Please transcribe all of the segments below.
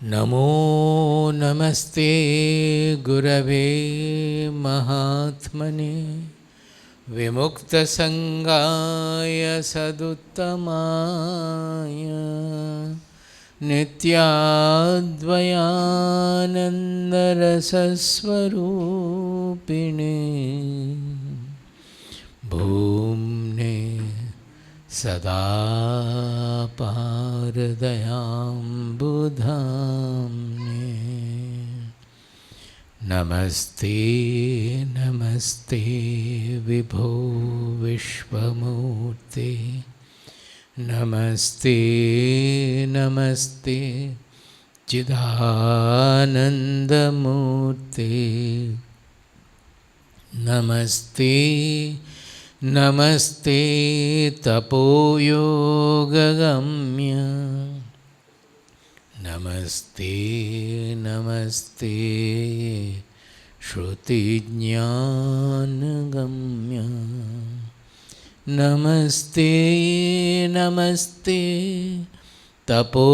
नमो नमस्ते गुरवे महात्मने विमुक्तसंगाय सदुत्तमाय नित्याद्वयानन्दरसस्वरूपिणे भूम्ने सदा पारदयाम्बुधाम्ने नमस्ते नमस्ते विभो विश्वमूर्ते नमस्ते नमस्ते चिदानन्दमूर्ते नमस्ते नमस्ते तपोयोगगम्य नमस्ते नमस्ते श्रुतिज्ञानगम्य नमस्ते नमस्ते तपोयोगगम्य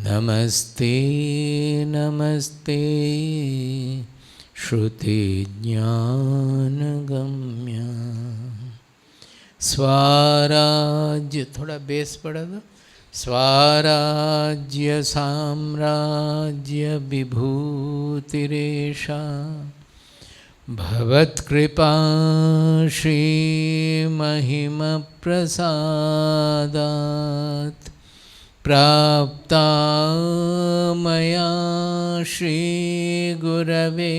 नमस्ते नमस्ते श्रुतिज्ञानगम्य स्वराज्य थोड़ा बेस पड़ा था स्वराज्य साम्राज्य विभूतिरेषा भवत्कृपा श्रीमहिमप्रसादात् प्राप्ता मया श्रीगुरवे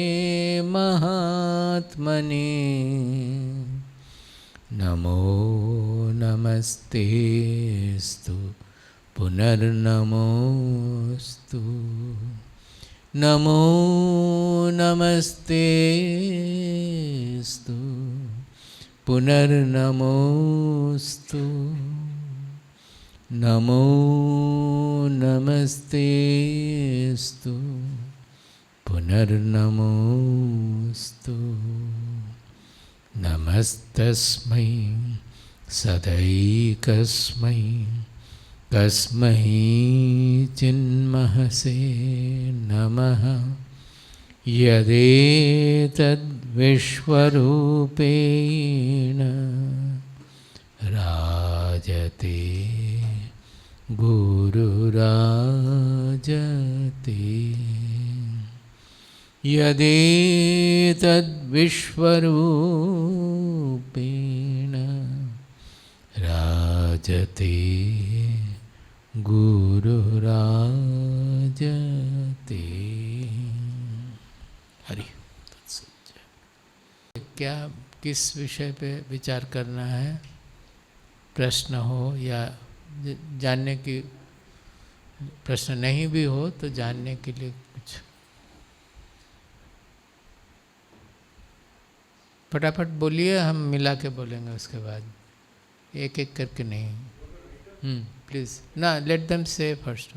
महात्मने नमो नमस्तेस्तु पुनर्नमोस्तु नमो नमस्तेस्तु पुनर्नमोस्तु नमो नमस्तेस्तु पुनर्नमोस्तु नमस्तस्मै सदैकस्मै कस्मै चिन्महसे नमः यदेतद्विश्वरूपेण राजते गुरुराजते यदेतद्विश्वरूपेण राजते गुरुराजते। हरि क्या किस विषय पे विचार करना है? प्रश्न हो या जानने की, प्रश्न नहीं भी हो तो जानने के लिए कुछ फटाफट बोलिए, हम मिला के बोलेंगे उसके बाद, एक एक करके नहीं। प्लीज़ ना, लेट देम से फर्स्ट।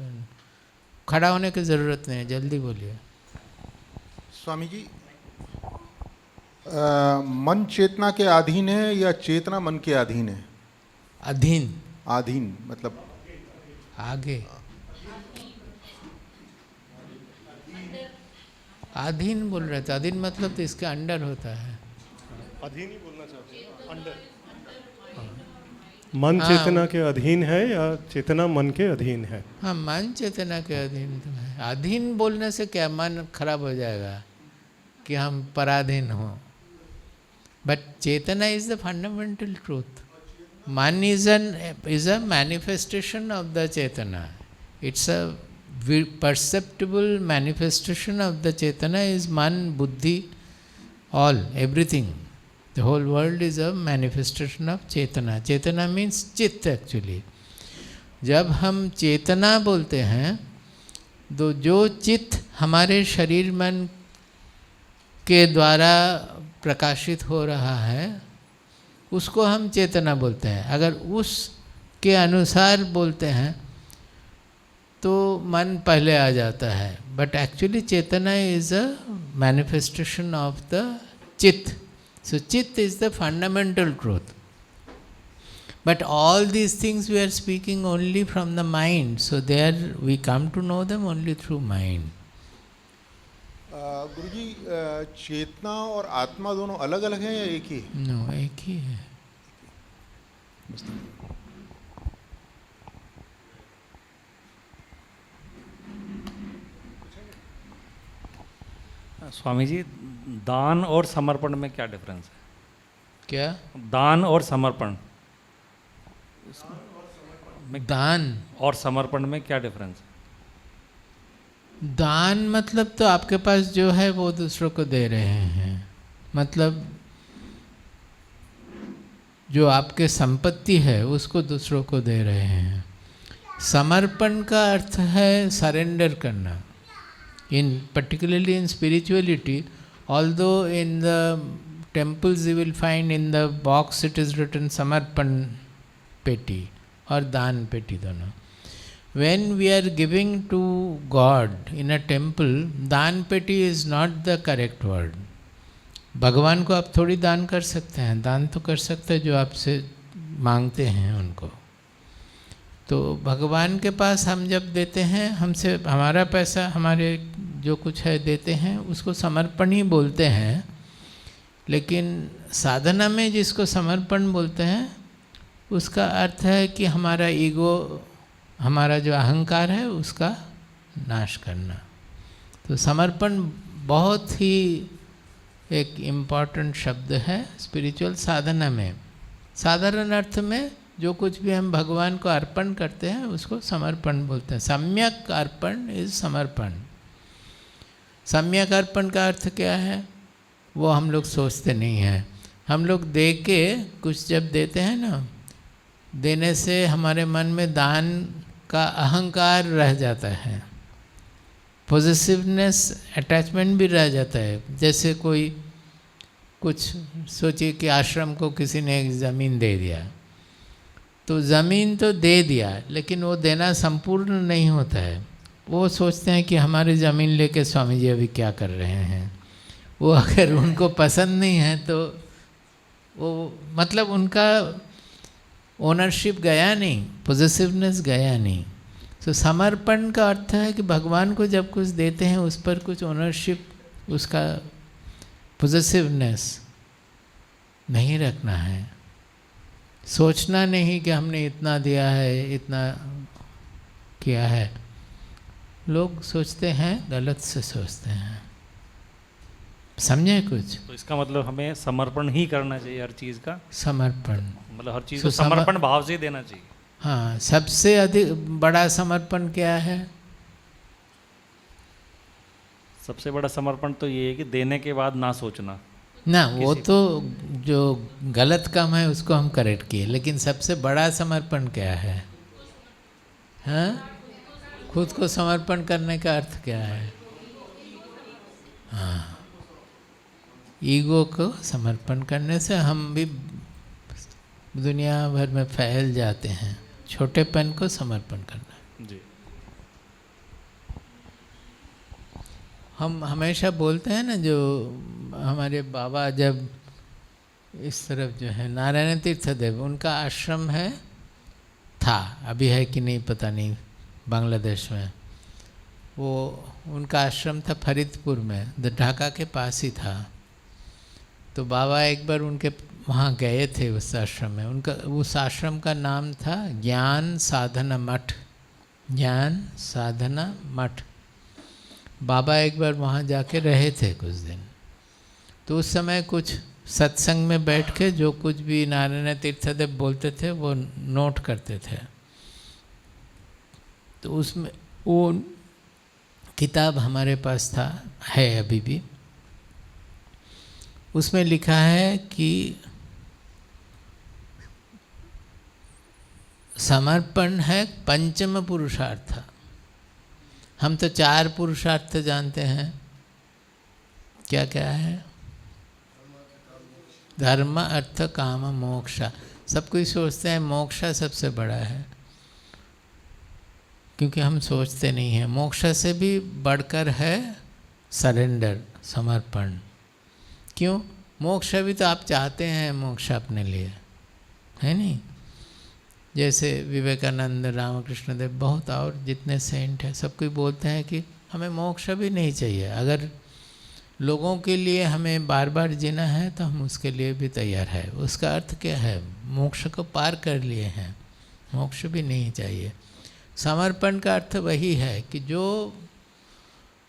खड़ा होने की ज़रूरत नहीं है, जल्दी बोलिए। स्वामी जी, मन चेतना के अधीन है या चेतना मन के अधीन है? अधीन। अधीन मतलब आगे। अधीन बोल रहे थे, अधीन मतलब तो इसके अंडर होता है। अधीन ही बोलना चाहते हैं, अंडर। मन चेतना के अधीन है या चेतना मन के अधीन है? हाँ, मन चेतना के अधीन तो है। अधीन बोलने से क्या मन खराब हो जाएगा कि हम पराधीन हों। But chetna is the fundamental truth. Man is a manifestation of the Chetana. It's a perceptible manifestation of the Chetana is Man, Buddhi, all, everything. The whole world is a manifestation of Chetana. Chetana means चित्त actually. जब हम चेतना बोलते हैं तो जो चित्त हमारे शरीर मन के द्वारा प्रकाशित हो रहा है उसको हम चेतना बोलते हैं. अगर उस के अनुसार बोलते हैं तो मन पहले आ जाता है. But actually chetna is a manifestation of the chitta. So chitta is the fundamental truth. But all these things we are speaking only from the mind. So there we come to know them only through mind. गुरुजी, चेतना और आत्मा दोनों अलग अलग हैं या एक ही है? No, एक ही है. स्वामी जी, दान और समर्पण में क्या डिफरेंस है? क्या? दान और समर्पण दान और समर्पण में क्या डिफरेंस है? दान मतलब तो आपके पास जो है वो दूसरों को दे रहे हैं. मतलब जो आपके संपत्ति है उसको दूसरों को दे रहे हैं. समर्पण का अर्थ है सरेंडर करना. Particularly in spirituality, although in the temples you will find in the box it is written Samarpan Peti or Dan Peti dono. When we are giving to God in a temple, Dan Peti is not the correct word. भगवान को आप थोड़ी दान कर सकते हैं. दान तो कर सकते हैं जो आपसे मांगते हैं उनको. तो भगवान के पास हम जब देते हैं, हमसे हमारा पैसा, हमारे जो कुछ है देते हैं, उसको समर्पण ही बोलते हैं. लेकिन साधना में जिसको समर्पण बोलते हैं उसका अर्थ है कि हमारा ईगो, हमारा जो अहंकार है उसका नाश करना. तो समर्पण बहुत ही एक इम्पॉर्टेंट शब्द है स्पिरिचुअल साधना में. साधारण अर्थ में जो कुछ भी हम भगवान को अर्पण करते हैं उसको समर्पण बोलते हैं. सम्यक अर्पण इज समर्पण. सम्यक अर्पण का अर्थ क्या है वो हम लोग सोचते नहीं हैं. हम लोग दे के कुछ जब देते हैं ना, देने से हमारे मन में दान का अहंकार रह जाता है, पॉजिटिवनेस अटैचमेंट भी रह जाता है. जैसे कोई कुछ सोचिए कि आश्रम को किसी ने एक ज़मीन दे दिया, तो ज़मीन तो दे दिया लेकिन वो देना संपूर्ण नहीं होता है. वो सोचते हैं कि हमारी ज़मीन लेके स्वामी जी अभी क्या कर रहे हैं. वो अगर उनको पसंद नहीं है तो वो मतलब उनका ओनरशिप गया नहीं, पॉजिटिवनेस गया नहीं. तो समर्पण का अर्थ है कि भगवान को जब कुछ देते हैं उस पर कुछ ओनरशिप, उसका पॉजिटिवनेस नहीं रखना है. सोचना नहीं कि हमने इतना दिया है, इतना किया है. लोग सोचते हैं, गलत से सोचते हैं. समझे कुछ? तो इसका मतलब हमें समर्पण ही करना चाहिए हर चीज़ का. समर्पण मतलब हर चीज़ को समर्पण भाव से देना चाहिए. हाँ, सबसे अधिक बड़ा समर्पण क्या है? सबसे बड़ा समर्पण तो ये है कि देने के बाद ना सोचना ना. वो तो जो गलत काम है उसको हम करेक्ट किए, लेकिन सबसे बड़ा समर्पण क्या है? हाँ, खुद को समर्पण करने का अर्थ क्या है? हाँ, ईगो को समर्पण करने से हम भी दुनिया भर में फैल जाते हैं. छोटेपन को समर्पण करना जी. हम हमेशा बोलते हैं ना, जो हमारे बाबा जब इस तरफ जो है नारायण तीर्थ देव, उनका आश्रम है, था, अभी है कि नहीं पता नहीं, बांग्लादेश में. वो उनका आश्रम था फरीदपुर में, ढाका के पास ही था. तो बाबा एक बार उनके वहाँ गए थे उस आश्रम में. उनका उस आश्रम का नाम था ज्ञान साधना मठ. ज्ञान साधना मठ. बाबा एक बार वहाँ जाके रहे थे कुछ दिन. तो उस समय कुछ सत्संग में बैठ के जो कुछ भी नारायण तीर्थदेव बोलते थे वो नोट करते थे. तो उसमें वो किताब हमारे पास था, है अभी भी. उसमें लिखा है कि समर्पण है पंचम पुरुषार्थ. हम तो 4 पुरुषार्थ जानते हैं. क्या क्या है? धर्म अर्थ काम मोक्ष. सब कोई सोचते हैं मोक्ष सबसे बड़ा है, क्योंकि हम सोचते नहीं हैं. मोक्ष से भी बढ़कर है सरेंडर, समर्पण. क्यों? मोक्ष भी तो आप चाहते हैं मोक्ष अपने लिए, है नहीं? जैसे विवेकानंद, रामकृष्ण देव, बहुत और जितने सेंट हैं, सब कोई बोलते हैं कि हमें मोक्ष भी नहीं चाहिए। अगर लोगों के लिए हमें बार बार जीना है तो हम उसके लिए भी तैयार है। उसका अर्थ क्या है? मोक्ष को पार कर लिए हैं, मोक्ष भी नहीं चाहिए। समर्पण का अर्थ वही है कि जो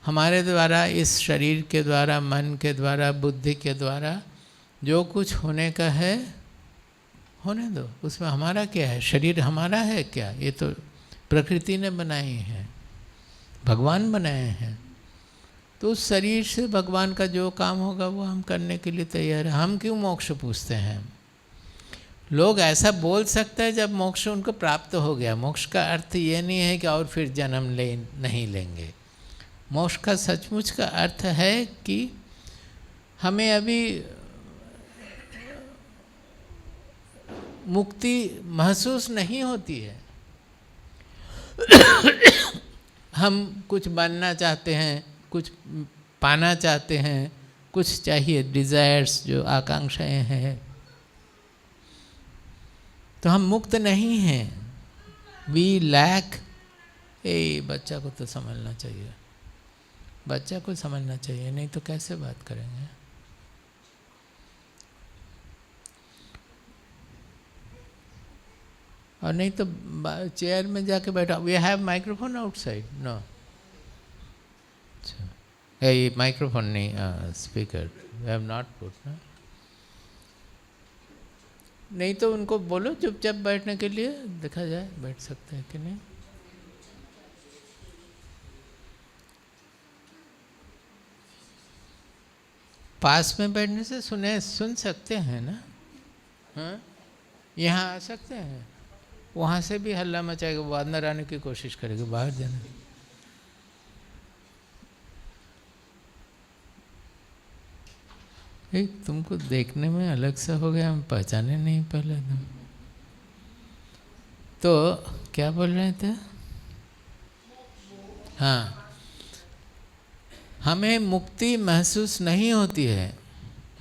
हमारे द्वारा, इस शरीर के द्वारा, मन के द्वारा, बुद्धि के द्वारा जो कुछ होने का है होने दो। उसमें हमारा क्या है? शरीर हमारा है क्या? ये तो प्रकृति ने बनाई है, भगवान बनाए हैं। तो उस शरीर से भगवान का जो काम होगा वो हम करने के लिए तैयार हैं। हम क्यों मोक्ष पूछते हैं? लोग ऐसा बोल सकते हैं जब मोक्ष उनको प्राप्त हो गया। मोक्ष का अर्थ ये नहीं है कि और फिर जन्म नहीं लेंगे। मोक्ष का सचमुच का अर्थ है कि हमें अभी मुक्ति महसूस नहीं होती है। हम कुछ बनना चाहते हैं, कुछ पाना चाहते हैं, कुछ चाहिए, डिज़ायर्स जो आकांक्षाएं हैं, तो हम मुक्त नहीं हैं। We lack. बच्चा को तो समझना चाहिए, बच्चा को समझना चाहिए, नहीं तो कैसे बात करेंगे? और नहीं तो चेयर में जाके बैठा। We have microphone outside? No. अच्छा, ये माइक्रोफोन नहीं, speaker we have not put ना। नहीं तो उनको बोलो चुपचाप बैठने के लिए, देखा जाए बैठ सकते हैं कि नहीं। पास में बैठने से सुन सकते हैं ना। हाँ, यहाँ आ सकते हैं, वहाँ से भी हल्ला मचाएगा, वो अंदर आने की कोशिश करेगा, बाहर जाने। तुमको देखने में अलग सा हो गया, हम पहचाने नहीं पहले तुम। तो क्या बोल रहे थे? हाँ, हमें मुक्ति महसूस नहीं होती है।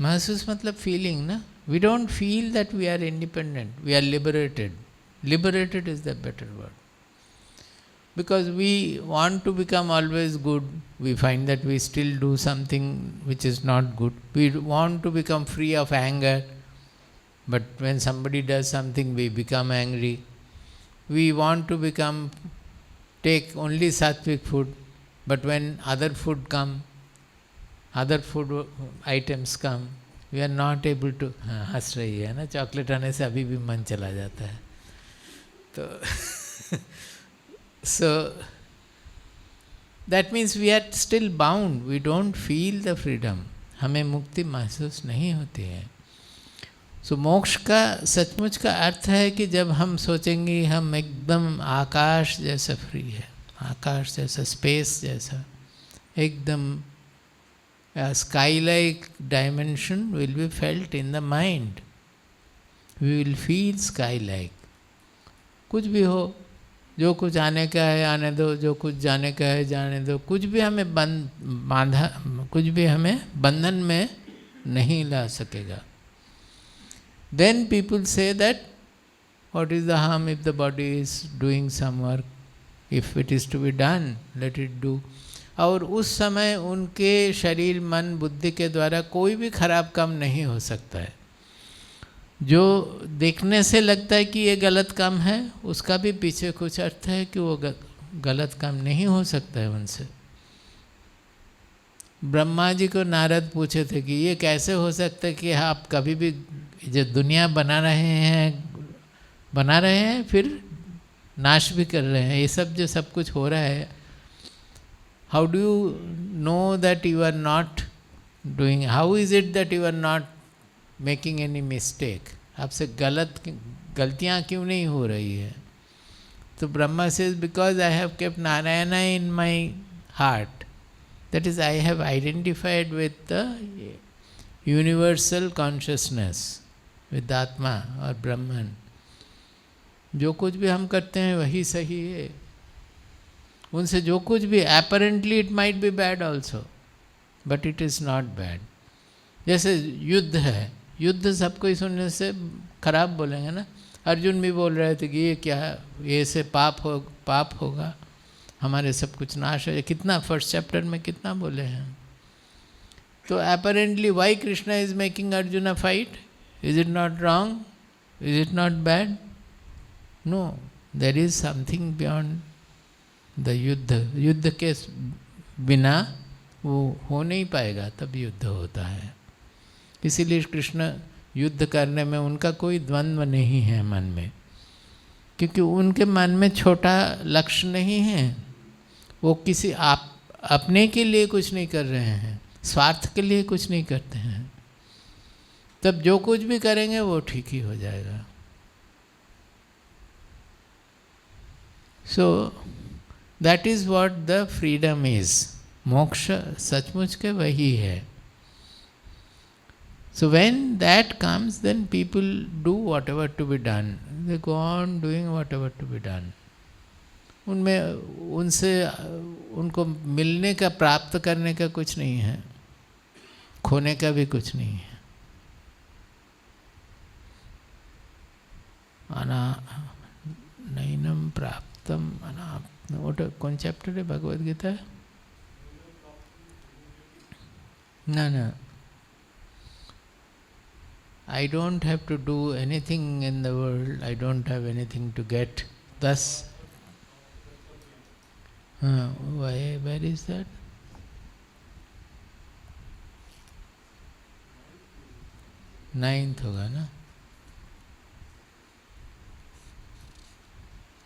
महसूस मतलब फीलिंग ना। We don't feel that we are independent, we are liberated. Liberated is the better word. Because we want to become always good, we find that we still do something which is not good. We want to become free of anger, but when somebody does something, we become angry. We want to take only sattvic food, but when other food items come, we are not able to. हंस रही है ना, chocolate आने से अभी भी मन चला जाता है। So that means we are still bound, we don't feel the freedom. हमें मुक्ति महसूस नहीं होती है। So मोक्ष का सचमुच का अर्थ है कि जब हम सोचेंगे हम एकदम आकाश जैसा फ्री है, आकाश जैसा, स्पेस जैसा, एकदम sky like dimension will be felt in the mind. We will feel sky like. कुछ भी हो, जो कुछ आने का है आने दो, जो कुछ जाने का है जाने दो। कुछ भी हमें कुछ भी हमें बंधन में नहीं ला सकेगा। Then people say that what is the harm if the body is doing some work? If it is to be done, let it do. और उस समय उनके शरीर, मन, बुद्धि के द्वारा कोई भी खराब काम नहीं हो सकता है। जो देखने से लगता है कि ये गलत काम है, उसका भी पीछे कुछ अर्थ है कि वो गलत काम नहीं हो सकता है उनसे। ब्रह्मा जी को नारद पूछे थे कि ये कैसे हो सकता है कि आप कभी भी जो दुनिया बना रहे हैं फिर नाश भी कर रहे हैं, ये सब जो सब कुछ हो रहा है, how do you know that you are not doing, how is it that you are not making any mistake? आपसे गलतियाँ क्यों नहीं हो रही है? तो Brahma says because I have kept Narayana in my heart, that is I have identified with the universal consciousness, with atma और ब्रह्मन। जो कुछ भी हम करते हैं वही सही है। उनसे जो कुछ भी, apparently it might be bad also, but it is not bad. जैसे युद्ध है, युद्ध सबको ही सुनने से खराब बोलेंगे ना। अर्जुन भी बोल रहे थे कि ये क्या है, ये से पाप होगा, हमारे सब कुछ नाश हो जाए। कितना फर्स्ट चैप्टर में कितना बोले हैं। तो apparently why Krishna is making Arjuna fight? Is it not wrong? Is it not bad? No, there is something beyond the युद्ध। युद्ध के बिना वो हो नहीं पाएगा, तब युद्ध होता है। इसीलिए कृष्ण युद्ध करने में उनका कोई द्वंद्व नहीं है मन में, क्योंकि उनके मन में छोटा लक्ष्य नहीं है। वो किसी अपने के लिए कुछ नहीं कर रहे हैं, स्वार्थ के लिए कुछ नहीं करते हैं। तब जो कुछ भी करेंगे वो ठीक ही हो जाएगा। So that is what the freedom is. मोक्ष सचमुच के वही है। So when that comes, then people do whatever to be done. They go on doing whatever to be done. उनसे उनको मिलने का, प्राप्त करने का कुछ नहीं है, खोने का भी कुछ नहीं है। नैनम प्राप्तम अनाप्तम। वो कौन चैप्टर है भगवद गीता? ना I don't have to do anything in the world, I don't have anything to get. Thus, where is that? Ninth होगा ना?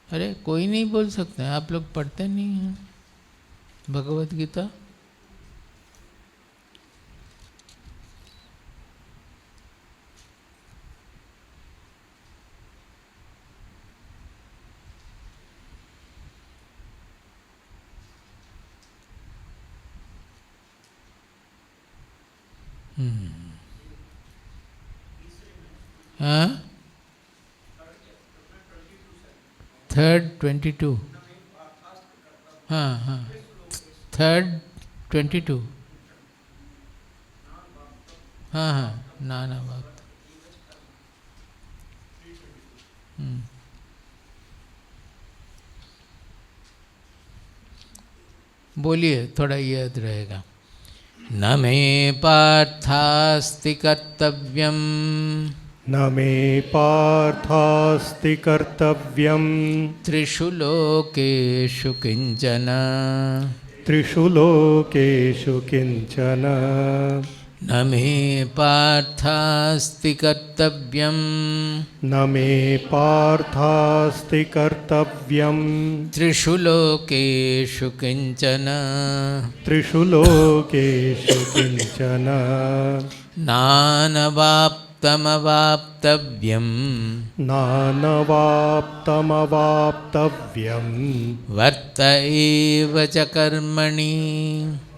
अरे कोई नहीं बोल सकते हैं, आप लोग पढ़ते नहीं हैं भगवद गीता? हाँ, 3rd 22। हाँ 3rd 22। हाँ नाना बात। बोलिए, थोड़ा याद रहेगा। न मे पार्थास्ति कर्तव्यम, न मे पार्थास्ति कर्तव्यम, त्रिषु लोकेषु किंचन, त्रिषु लोकेषु किंचन। न मे पार्थास्ति कर्तव्यम, न मे पार्थास्ति कर्तव्यम, त्रिषु लोकेषु किंचन, त्रिषु लोकेषु किंचन। नानवाप्तमवाप्तव्यं, नानवाप्तमवाप्तव्यं, वर्त एव च कर्मणि,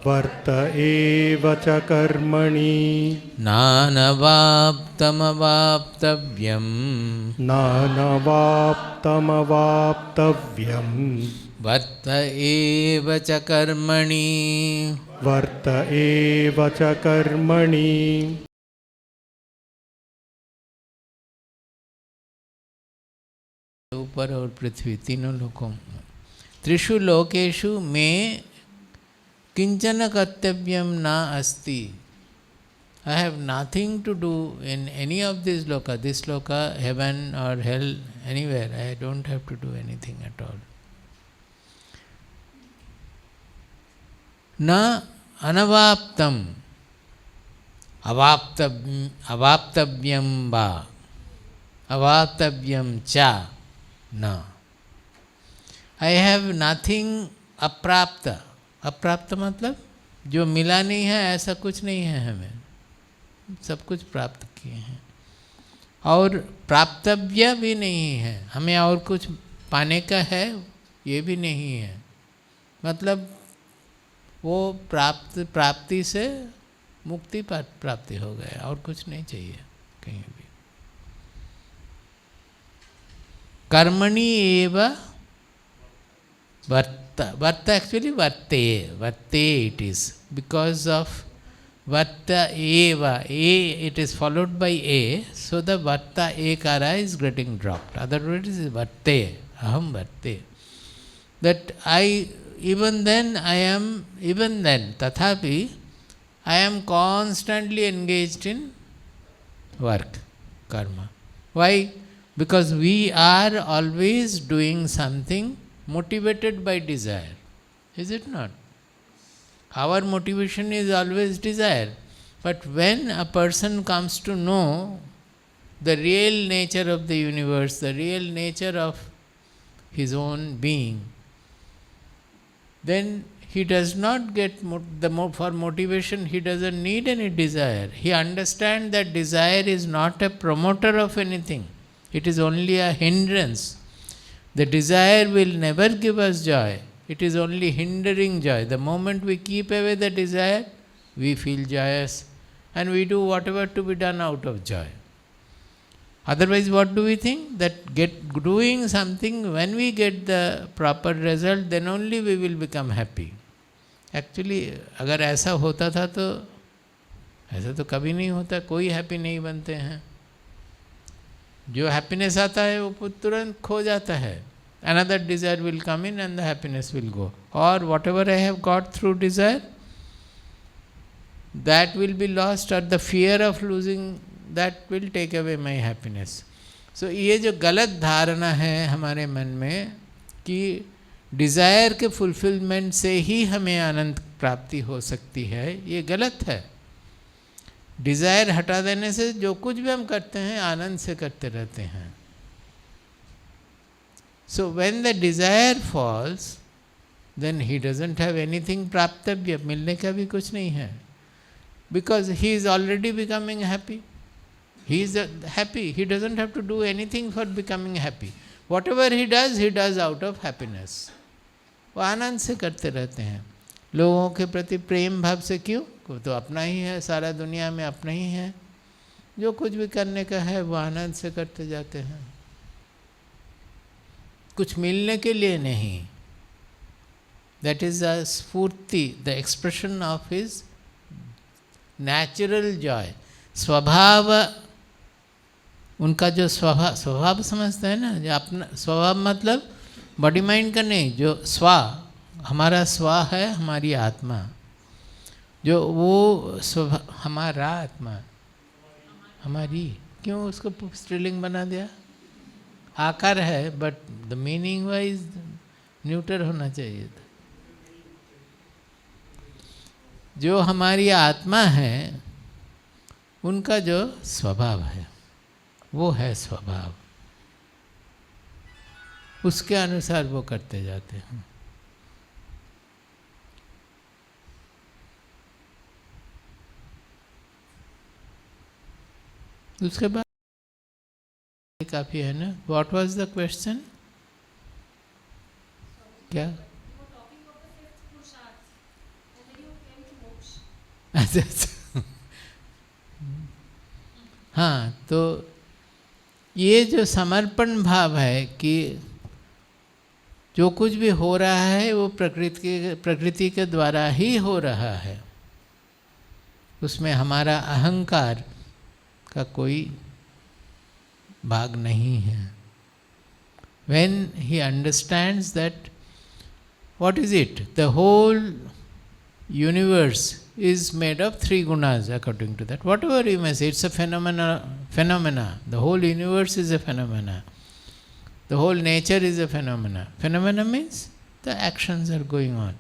वर्त एव च कर्मणि। नानवाप्तमवाप्तव्यं, नानवाप्तमवाप्तव्यं, वर्त एव च कर्मणि, वर्त एव च कर्मणि। ऊपर और पृथ्वी तीनों लोकों, त्रिषु लोकेषु में किंचन कर्तव्यम ना अस्ति। I have nothing to do in any of these loka, this loka, heaven or hell, anywhere. I don't have to do anything at all. Na anavaptam, avaptavyam va, avaptavyam cha na. I have nothing अप्राप्त। अप्राप्त मतलब जो मिला नहीं है, ऐसा कुछ नहीं है हमें, सब कुछ प्राप्त किए हैं। और प्राप्तव्य भी नहीं है, हमें और कुछ पाने का है ये भी नहीं है। मतलब वो प्राप्ति से मुक्ति प्राप्ति हो गया, और कुछ नहीं चाहिए कहीं भी। कर्मणि एव वर्त, वर्त एक्चुअली वर्ते, वर्ते it is because of Vatta eva, A, it is followed by A, so the Vatta ekara is getting dropped. Otherwise it is Vatte, Aham Vatte. That even then, Tathapi, I am constantly engaged in work, karma. Why? Because we are always doing something motivated by desire. Is it not? Our motivation is always desire. But when a person comes to know the real nature of the universe, the real nature of his own being, then he does not get for motivation, he doesn't need any desire. He understands that desire is not a promoter of anything. It is only a hindrance. The desire will never give us joy. It is only hindering joy. The moment we keep away the desire, we feel joyous and we do whatever to be done out of joy. Otherwise, what do we think? That doing something, when we get the proper result, then only we will become happy. Actually, अगर ऐसा होता था तो ऐसा तो कभी नहीं होता, कोई हैप्पी नहीं बनते हैं. जो हैप्पीनेस आता है वो तुरंत खो जाता है. Another desire will come in and the happiness will go. Or whatever I have got through desire, that will be lost, or the fear of losing that will take away my happiness. So ये जो गलत धारणा है हमारे मन में कि desire के फुलफिलमेंट से ही हमें आनंद प्राप्ति हो सकती है, ये गलत है. डिज़ायर हटा देने से जो कुछ भी हम करते हैं आनंद से करते रहते हैं. So when the desire falls, then he doesn't have anything praptavya, मिलने का भी कुछ नहीं है. Because he is already becoming happy. He is happy. He doesn't have to do anything for becoming happy. Whatever he does out of happiness. वो आनंद से करते रहते हैं. लोगों के प्रति प्रेम भाव से क्यों? वो तो अपना ही है, सारा दुनिया में अपना ही है. जो कुछ भी करने का है वो आनंद से करते जाते हैं, कुछ मिलने के लिए नहीं. That is a स्फूर्ति, the expression of his natural joy. स्वभाव, उनका जो स्वभाव समझते हैं ना, जो अपना स्वभाव मतलब बॉडी माइंड का नहीं, जो हमारा है, हमारी आत्मा, जो वो हमारा आत्मा, हमारी, क्यों उसको स्त्रीलिंग बना दिया? आकार है, but the meaning wise neutral होना चाहिए था. जो हमारी आत्मा है उनका जो स्वभाव है वो है स्वभाव, उसके अनुसार वो करते जाते हैं. उसके बाद काफी है ना. What was the question? क्या? अच्छा. हाँ, तो ये जो समर्पण भाव है कि जो कुछ भी हो रहा है वो प्रकृति के द्वारा ही हो रहा है, उसमें हमारा अहंकार का कोई भाग नहीं है. When he understands that, what is it? The whole universe is made of three gunas according to that. Whatever you may say, it's a phenomena. The whole universe is a phenomena. The whole nature is a phenomena. Phenomena means the actions are going on.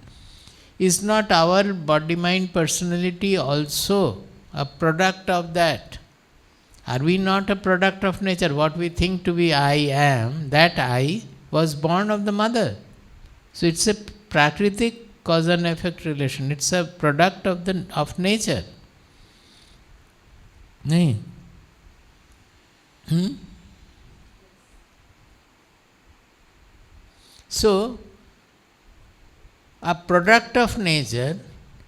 Is not our body-mind personality also a product of that? Are we not a product of nature? What we think to be I am, that I was born of the mother. So it's a prakritik cause and effect relation. It's a product of nature. नहीं. So a product of nature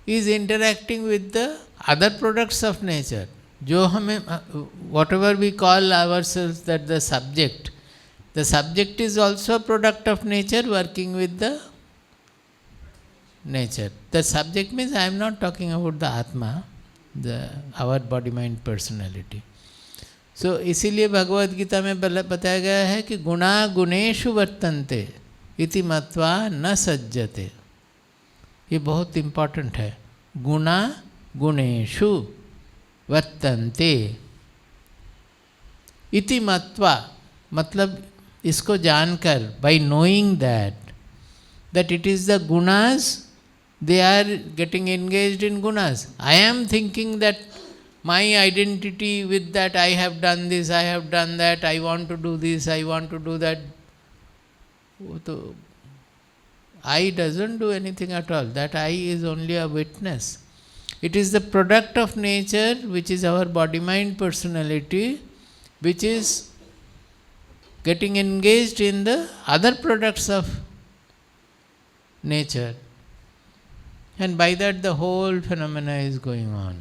is interacting with the other products of nature. जो हमें whatever we call ourselves that the subject is also a product of nature working with the nature. The subject means I am not talking about the Atma. our body mind personality. So इसीलिए भगवद गीता में बताया गया है कि गुणा गुणेषु वर्तन्ते इति मत्वा न सज्जते. ये बहुत इम्पॉर्टेंट है. गुणा गुणेषु वर्तन्ते इति मत्वा, मतलब इसको जानकर, by knowing that it is the gunas, they are getting engaged in gunas. I am thinking that my identity with that, I have done this, I have done that, I want to do this, I want to do that. So, I doesn't do anything at all. That I is only a witness. It is the product of nature, which is our body-mind personality, which is getting engaged in the other products of nature. And by that the whole phenomena is going on.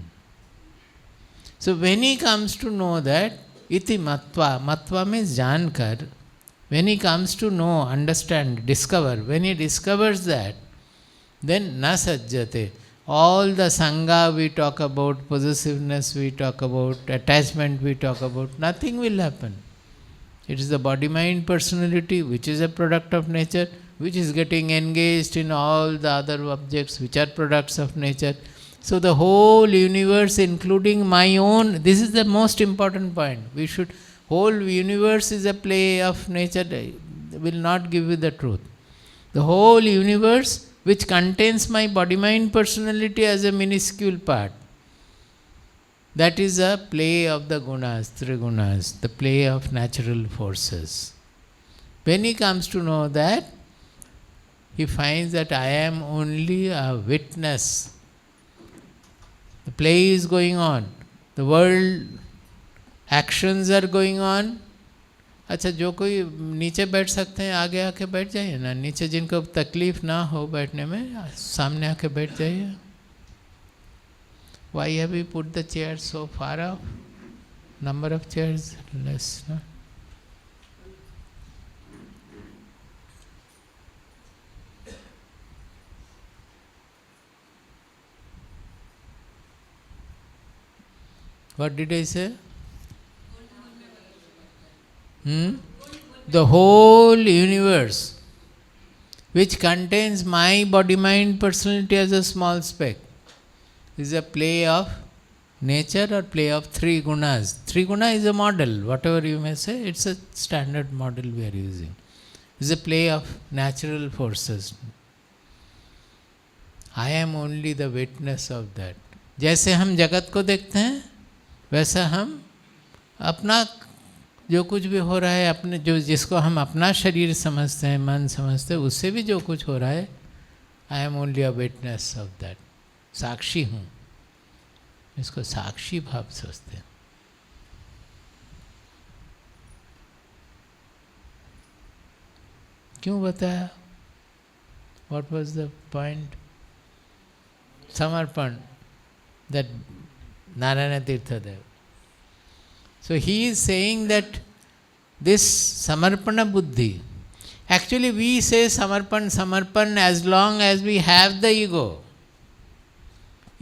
So when he comes to know that, iti matva, matva means jankar, when he comes to know, understand, discover, when he discovers that, then na sajjate. All the sangha we talk about, possessiveness we talk about, attachment we talk about, nothing will happen. It is the body-mind personality which is a product of nature, which is getting engaged in all the other objects which are products of nature. So the whole universe, including my own, this is the most important point. Whole universe is a play of nature, will not give you the truth. The whole universe, which contains my body-mind personality as a minuscule part, that is a play of the gunas, three gunas, the play of natural forces. When he comes to know that, he finds that I am only a witness. The play is going on. The world actions are going on. अच्छा, जो कोई नीचे बैठ सकते हैं आगे आके बैठ जाइए ना. नीचे जिनको तकलीफ ना हो बैठने में, सामने आके बैठ जाइए. Why have we put the chairs so far off? Number of chairs less, no? What did I say? The whole universe, which contains my body-mind personality as a small speck, is a play of nature or play of three gunas. Three guna is a model, whatever you may say, it's a standard model we are using. It's a play of natural forces. I am only the witness of that. जैसे हम जगत को देखते हैं, वैसा हम अपना जो कुछ भी हो रहा है, अपने जिसको हम अपना शरीर समझते हैं, मन समझते हैं, उससे भी जो कुछ हो रहा है, I am only a witness of that. साक्षी हूँ. इसको साक्षी भाव सोचते हैं. क्यों बताया? What was the point? समर्पण, that Narayana Tirtha Dev. So he is saying that this samarpana buddhi, actually we say samarpan as long as we have the ego.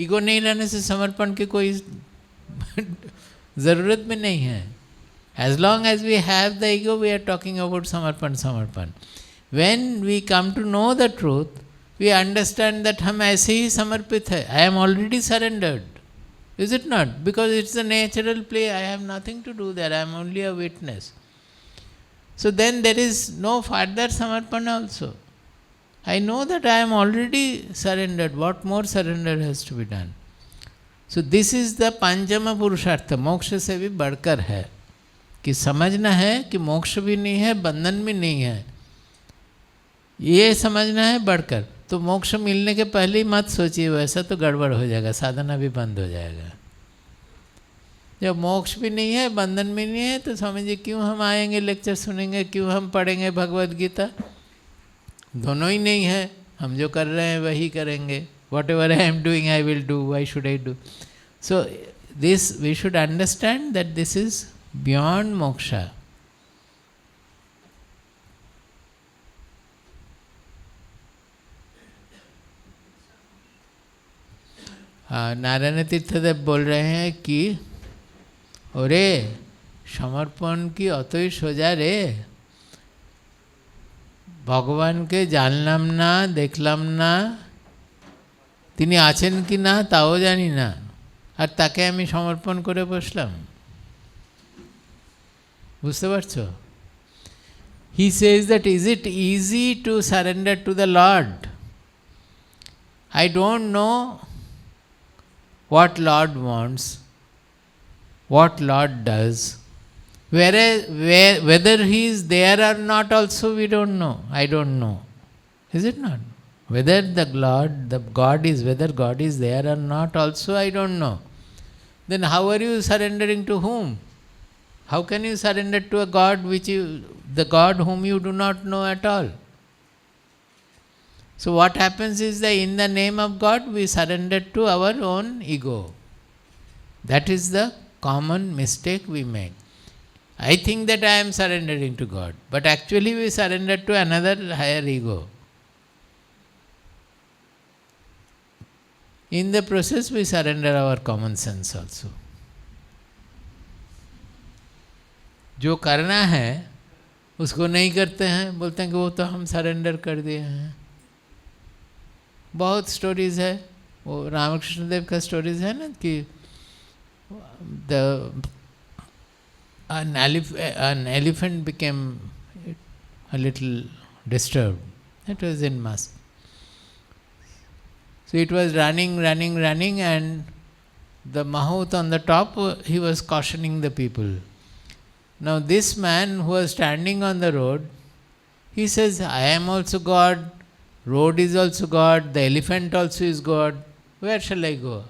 Ego नहीं रहने से समर्पण की कोई ज़रूरत भी नहीं है. As long as we have the ego, we are talking about samarpan. When we come to know the truth, we understand that हम ऐसे ही समर्पित है. I am already surrendered. Is it not? Because it's a natural play. I have nothing to do there. I am only a witness. So then there is no further samarpana also. I know that I am already surrendered. What more surrender has to be done? So this is the panchama purushartha. मोक्ष से भी बढ़कर है कि समझना है कि मोक्ष भी नहीं है, बंधन भी नहीं है. ये समझना है बढ़कर. तो मोक्ष मिलने के पहले ही मत सोचिए, वैसा तो गड़बड़ हो जाएगा, साधना भी बंद हो जाएगा. जब मोक्ष भी नहीं है, बंधन भी नहीं है, तो स्वामी जी क्यों हम आएंगे, लेक्चर सुनेंगे, क्यों हम पढ़ेंगे भगवद गीता? दोनों ही नहीं है. हम जो कर रहे हैं वही करेंगे. Whatever I am doing I will do. Why should I do? So this we should understand that this is beyond moksha. Narayan Tirthdev बोल रहे हैं कि अरे समर्पण की অতই সোজা রে, ভগবানকে জানলাম না, দেখলাম না, তিনি আছেন কি না তাও জানি না, আর তাকে আমি সমর্পণ করে বসলাম। বুঝতে পারছো? He says that is it easy to surrender to the Lord? I don't know what Lord wants, what Lord does. Whether he is there or not also we don't know. I don't know. Is it not? Whether the God is there or not also I don't know. Then how are you surrendering to whom? How can you surrender to a God the God whom you do not know at all? So what happens is that in the name of God we surrender to our own ego. That is the common mistake we make. I think that I am surrendering to God, but actually we surrender to another higher ego. In the process we surrender our common sense also. जो करना है उसको नहीं करते हैं, बोलते हैं कि वो तो हम सरेंडर कर दिए हैं। बहुत स्टोरीज है, वो रामकृष्ण देव का स्टोरीज है ना कि an elephant became a little disturbed. That was in mass. So it was running and the Mahout on the top, he was cautioning the people. Now this man who was standing on the road, he says, I am also God, road is also God, the elephant also is God. Where shall I go?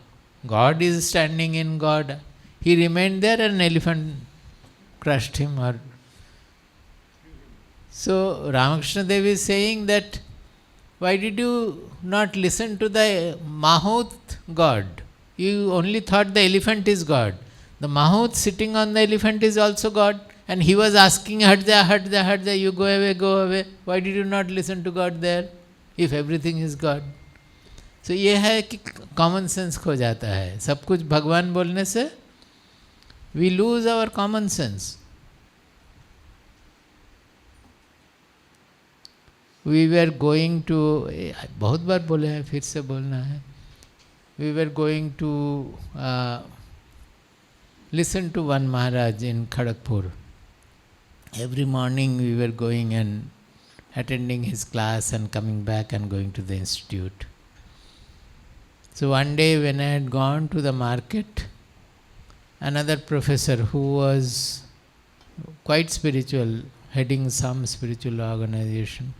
God is standing in God. He remained there and an elephant crushed him. So Ramakrishna Dev is saying that why did you not listen to the Mahout God? You only thought the elephant is God. The Mahout sitting on the elephant is also God, and he was asking Hatja, you go away. Why did you not listen to God there if everything is God? So ये है कि common sense खो जाता है। सब कुछ भगवान बोलने से we lose our common sense. We were going to, बहुत बार बोले हैं, फिर से बोलना है, we were going to listen to one Maharaj in Kharagpur. Every morning we were going and attending his class and coming back and going to the institute. So one day when I had gone to the market, another professor who was quite spiritual, heading some spiritual organization,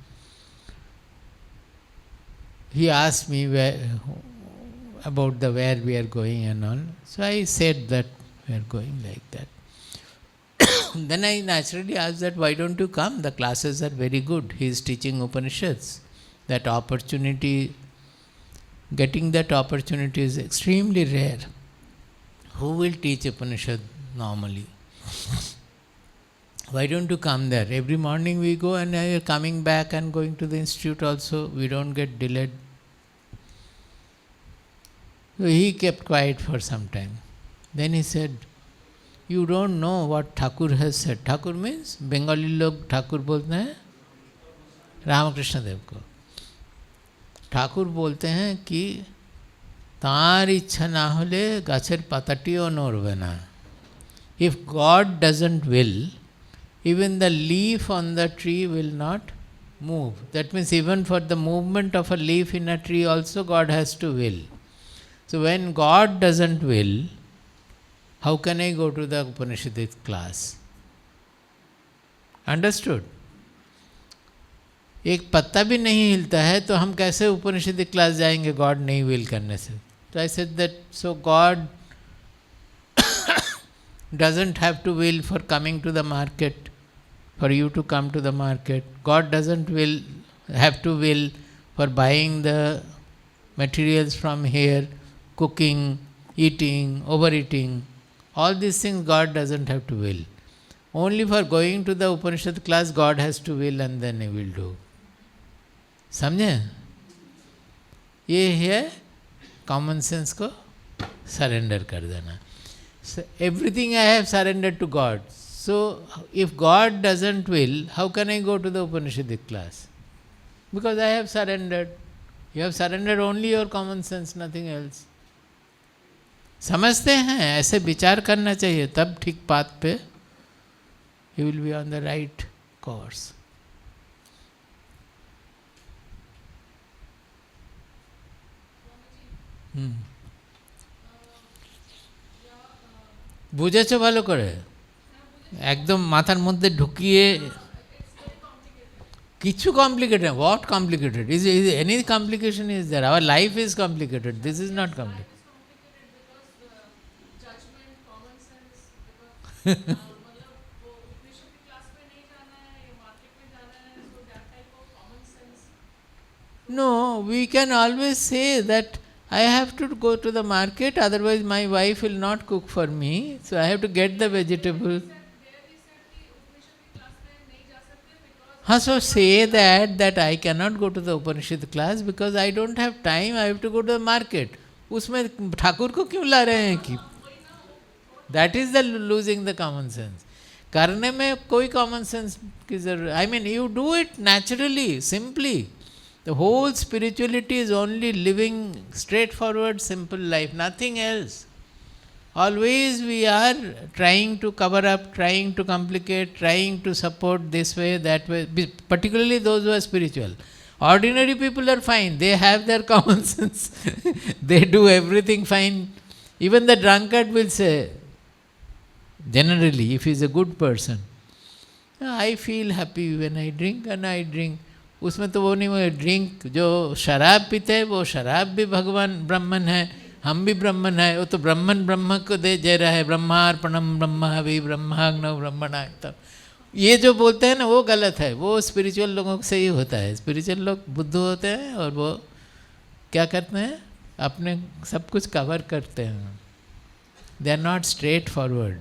he asked me about where we are going and all. So I said that we are going like that. Then I naturally asked that, why don't you come? The classes are very good. He is teaching Upanishads. That opportunity, getting that opportunity is extremely rare. Who will teach Upanishad normally? Why don't you come there? Every morning we go and we are coming back and going to the institute also. We don't get delayed. So he kept quiet for some time. Then he said, you don't know what Thakur has said. Thakur means, Bengali log Thakur बोलते हैं रामकृष्ण देव को। ठाकुर बोलते हैं कि तार इच्छा ना होले गाछेर पाताटिओ नड़बे ना। If God doesn't will, even the leaf on the tree will not move. That means even for the movement of a leaf in a tree also God has to will. So when God doesn't will, how can I go to the Upanishadic class? Understood? एक पत्ता भी नहीं हिलता है तो हम कैसे Upanishadic class जाएंगे गॉड नहीं विल करने से? तो I said that so God doesn't have to will for coming to the market, for you to come to the market. God doesn't have to will for buying the materials from here, cooking, eating, overeating. All these things God doesn't have to will. Only for going to the Upanishad class God has to will and then He will do. समझे? ये है common sense को surrender कर देना. So, everything I have surrendered to God. So, if God doesn't will, how can I go to the Upanishadic class? Because I have surrendered. You have surrendered only your common sense, nothing else. समझते हैं, ऐसे विचार करना चाहिए, तब ठीक path पे you will be on the right course. বুঝেছো ভালো করে, একদম মাথার মধ্যে ঢুকিয়ে কিছু complicated. What complicated? Is any complication is there? Our life is complicated, this is not complicated. No, we can always say that I have to go to the market, otherwise my wife will not cook for me, so I have to get the vegetable. So say that I cannot go to the Upanishad class because I don't have time, I have to go to the market. उसमें ठाकुर को क्यों ला रहे हैं कि? That is the losing the common sense. करने में कोई common sense की जरूरत, I mean you do it naturally, simply. The whole spirituality is only living straightforward, simple life, nothing else. Always we are trying to cover up, trying to complicate, trying to support this way, that way, particularly those who are spiritual. Ordinary people are fine, they have their common sense, they do everything fine. Even the drunkard will say, generally, if he is a good person, I feel happy when I drink and I drink. उसमें तो वो नहीं, वो drink जो शराब पीते हैं वो शराब भी भगवान ब्रह्मन है, हम भी ब्रह्मन है, वो तो ब्रह्मन ब्रह्म को दे रहा है, ब्रह्मार्पणम ब्रह्म हवि ब्रह्माग्नौ ब्रह्मणा. तब ये जो बोलते हैं ना वो गलत है, वो स्पिरिचुअल लोगों से ही होता है. स्पिरिचुअल लोग बुद्धू होते हैं और वो क्या करते हैं, अपने सब कुछ कवर करते हैं. They are not straightforward.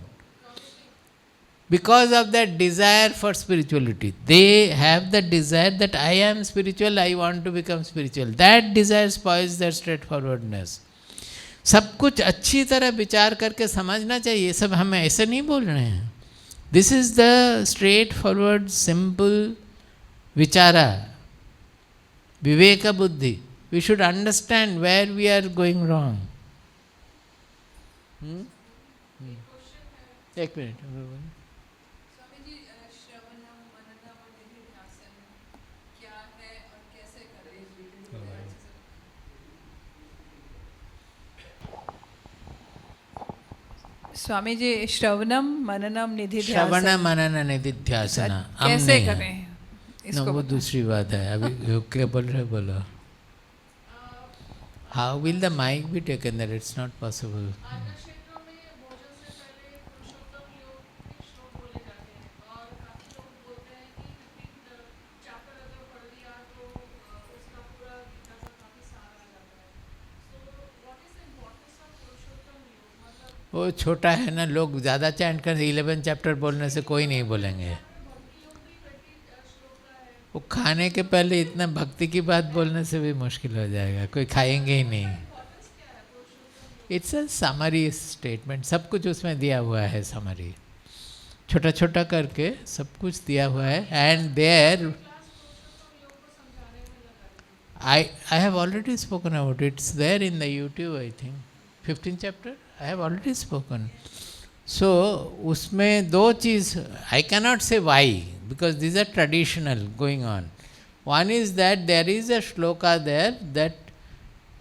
Because of that desire for spirituality, they have the desire that I am spiritual, I want to become spiritual. That desire spoils their straightforwardness. सब कुछ अच्छी तरह विचार करके समझना चाहिए, ये सब हम ऐसे नहीं बोल रहे हैं. This is the straightforward, simple vichara, viveka buddhi. We should understand where we are going wrong. एक मिनट. स्वामी जी, श्रवणम मननम निधिध्यासन, श्रवण मनन निधिध्यासन कैसे करें इसको? वो दूसरी बात है. अभी क्या बोल रहे, बोलो. How will the mic be taken that? It's not possible. वो छोटा है ना, लोग ज़्यादा चैंट कर 11 चैप्टर बोलने से कोई नहीं बोलेंगे. वो खाने के पहले इतना भक्ति की बात बोलने से भी मुश्किल हो जाएगा, कोई खाएंगे ही नहीं. इट्स अ समरी स्टेटमेंट, सब कुछ उसमें दिया हुआ है. समरी छोटा छोटा करके सब कुछ दिया हुआ है. And there I have already spoken about it. It's there in the YouTube, I think. 15th chapter, I have already spoken. So, उसमें दो चीज़, I cannot say why, because these are traditional going on. One is that there is a shloka there that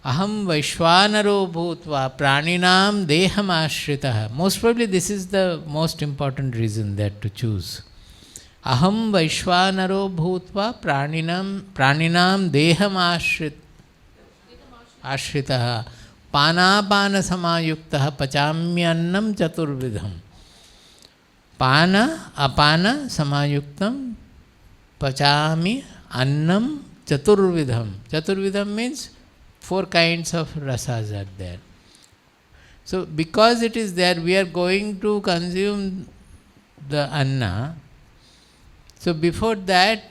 aham vaishvanaro bhutva praninam deham ashritah. Most probably this is the most important reason that to choose. अहम वैश्वानरो भूत्वा प्राणिनाम देहम आश्रितः पानापान समायुक्तः पचाम्यन्नम चतुर्विधम. पान अपान समायुक्तम पचामि अन्नम चतुर्विधम. चतुर्विधम means 4 kinds of rasas are there. So because it is there, we are going to consume the anna. So before that,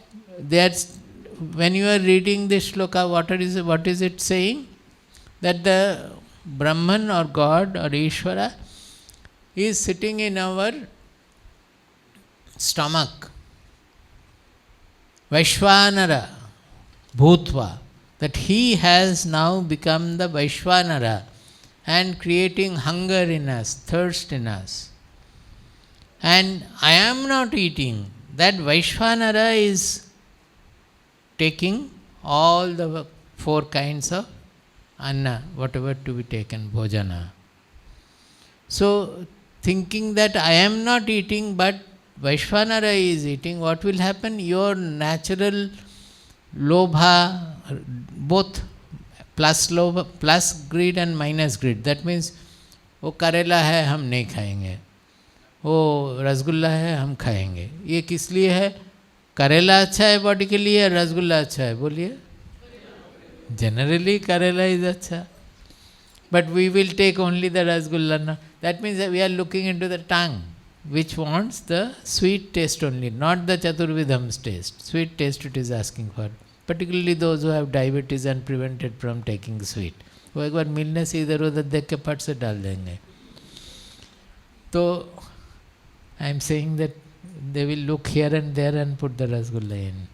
when you are reading this shloka, what is it saying? That the Brahman or God or Ishvara is sitting in our stomach. Vaishvanara Bhutva. That he has now become the Vaishvanara and creating hunger in us, thirst in us. And I am not eating. That Vaishvanara is taking all the 4 kinds of anna, whatever to be taken, bhojana. So, thinking that I am not eating but Vaishvanara is eating, what will happen? Your natural lobha, both plus lobha, plus greed and minus greed. That means, वो करेला है हम नहीं खाएंगे, वो रसगुल्ला है हम खाएंगे. ये किस लिए है? करेला अच्छा है बॉडी के लिए, रसगुल्ला अच्छा है? बोलिए. Generally, Karela is acha. But we will take only the Rasgulla now. That means that we are looking into the tongue, which wants the sweet taste only, not the Chaturvidham's taste. Sweet taste it is asking for. Particularly those who have diabetes and prevented from taking sweet. वो एक बार मिलने से इधर उधर देख के फट से डाल देंगे. तो I am saying that they will look here and there and put the Rasgulla in.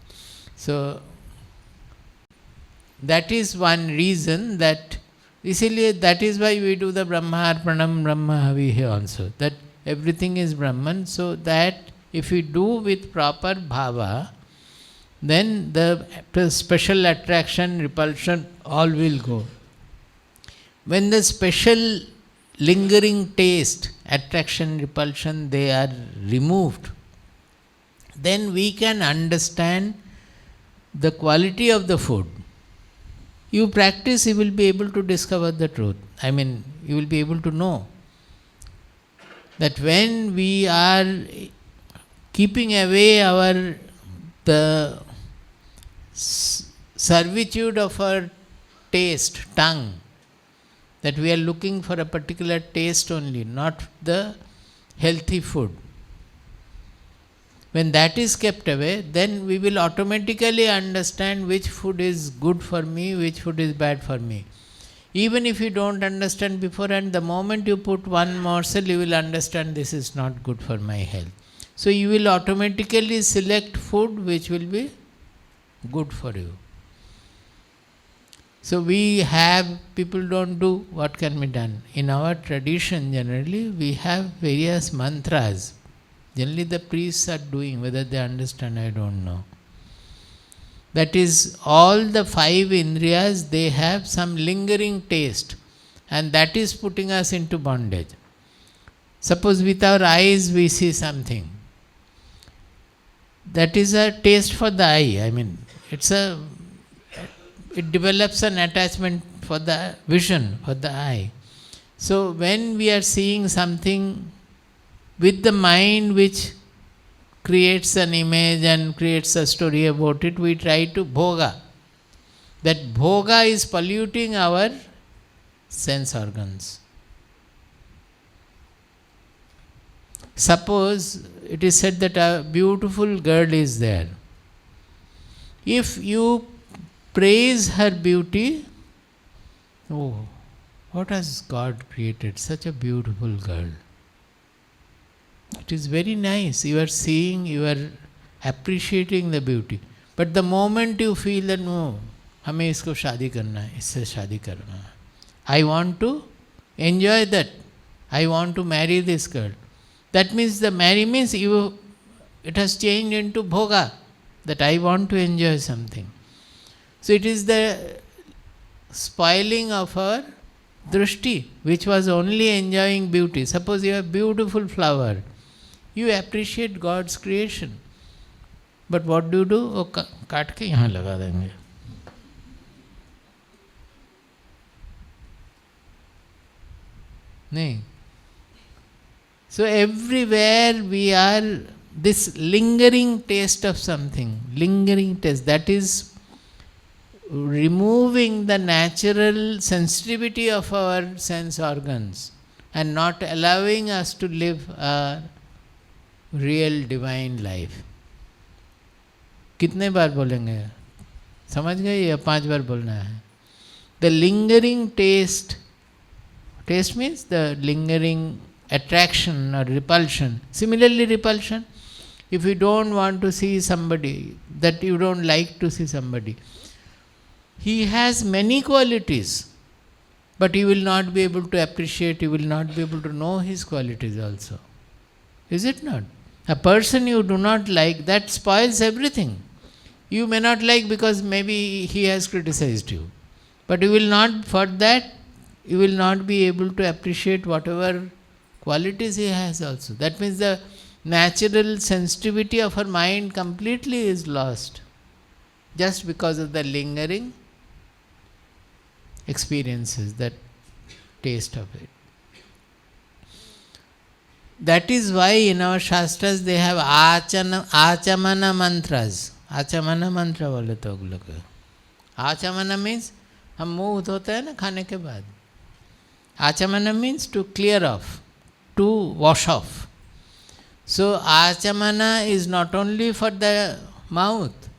So that is one reason that, इसीलिए that is why we do the Brahma Arpanam, Brahma Havihe also. That everything is Brahman, so that if we do with proper bhava, then the special attraction, repulsion, all will go. When the special lingering taste, attraction, repulsion, they are removed, then we can understand the quality of the food. You practice, you will be able to discover the truth. I mean, you will be able to know that when we are keeping away the servitude of our taste, tongue, that we are looking for a particular taste only, not the healthy food. When that is kept away, then we will automatically understand which food is good for me, which food is bad for me. Even if you don't understand beforehand, the moment you put one morsel, you will understand this is not good for my health. So you will automatically select food which will be good for you. So we have, people don't do, what can be done? In our tradition generally, we have various mantras. Generally the priests are doing, whether they understand, I don't know. That is, all the 5 indriyas, they have some lingering taste, and that is putting us into bondage. Suppose with our eyes we see something. That is a taste for the eye. I mean, it develops an attachment for the vision, for the eye. So when we are seeing something with the mind which creates an image and creates a story about it, we try to bhoga. That bhoga is polluting our sense organs. Suppose it is said that a beautiful girl is there. If you praise her beauty, oh, what has God created? Such a beautiful girl. It is very nice. You are seeing, you are appreciating the beauty. But the moment you feel that, no, हमें इसको शादी करना है, इससे शादी करना है. I want to enjoy that. I want to marry this girl. That means the marry means it has changed into bhoga, that I want to enjoy something. So it is the spoiling of our drishti, which was only enjoying beauty. Suppose you have a beautiful flower, you appreciate God's creation. But what do? वो काट के यहाँ लगा देंगे. नहीं. So everywhere we are, this lingering taste of something, lingering taste, that is removing the natural sensitivity of our sense organs and not allowing us to live a real divine life. कितने बार बोलेंगे? समझ गए या 5 बार बोलना है? The lingering taste Taste means the lingering attraction or repulsion. Similarly, repulsion. If you don't want to see somebody, that you don't like to see somebody, he has many qualities, but you will not be able to appreciate, you will not be able to know his qualities also. Is it not? A person you do not like, that spoils everything. You may not like because maybe he has criticized you, but you will not, for that, you will not be able to appreciate whatever qualities he has also. That means the natural sensitivity of our mind completely is lost just because of the lingering experiences, that taste of it. That is why in our Shastras they have achamana mantras. Achamana mantra बोले तो लोग. Achamana means हम मुंह धोते हैं ना खाने के बाद. Achamana means to clear off, to wash off. So achamana is not only for the mouth,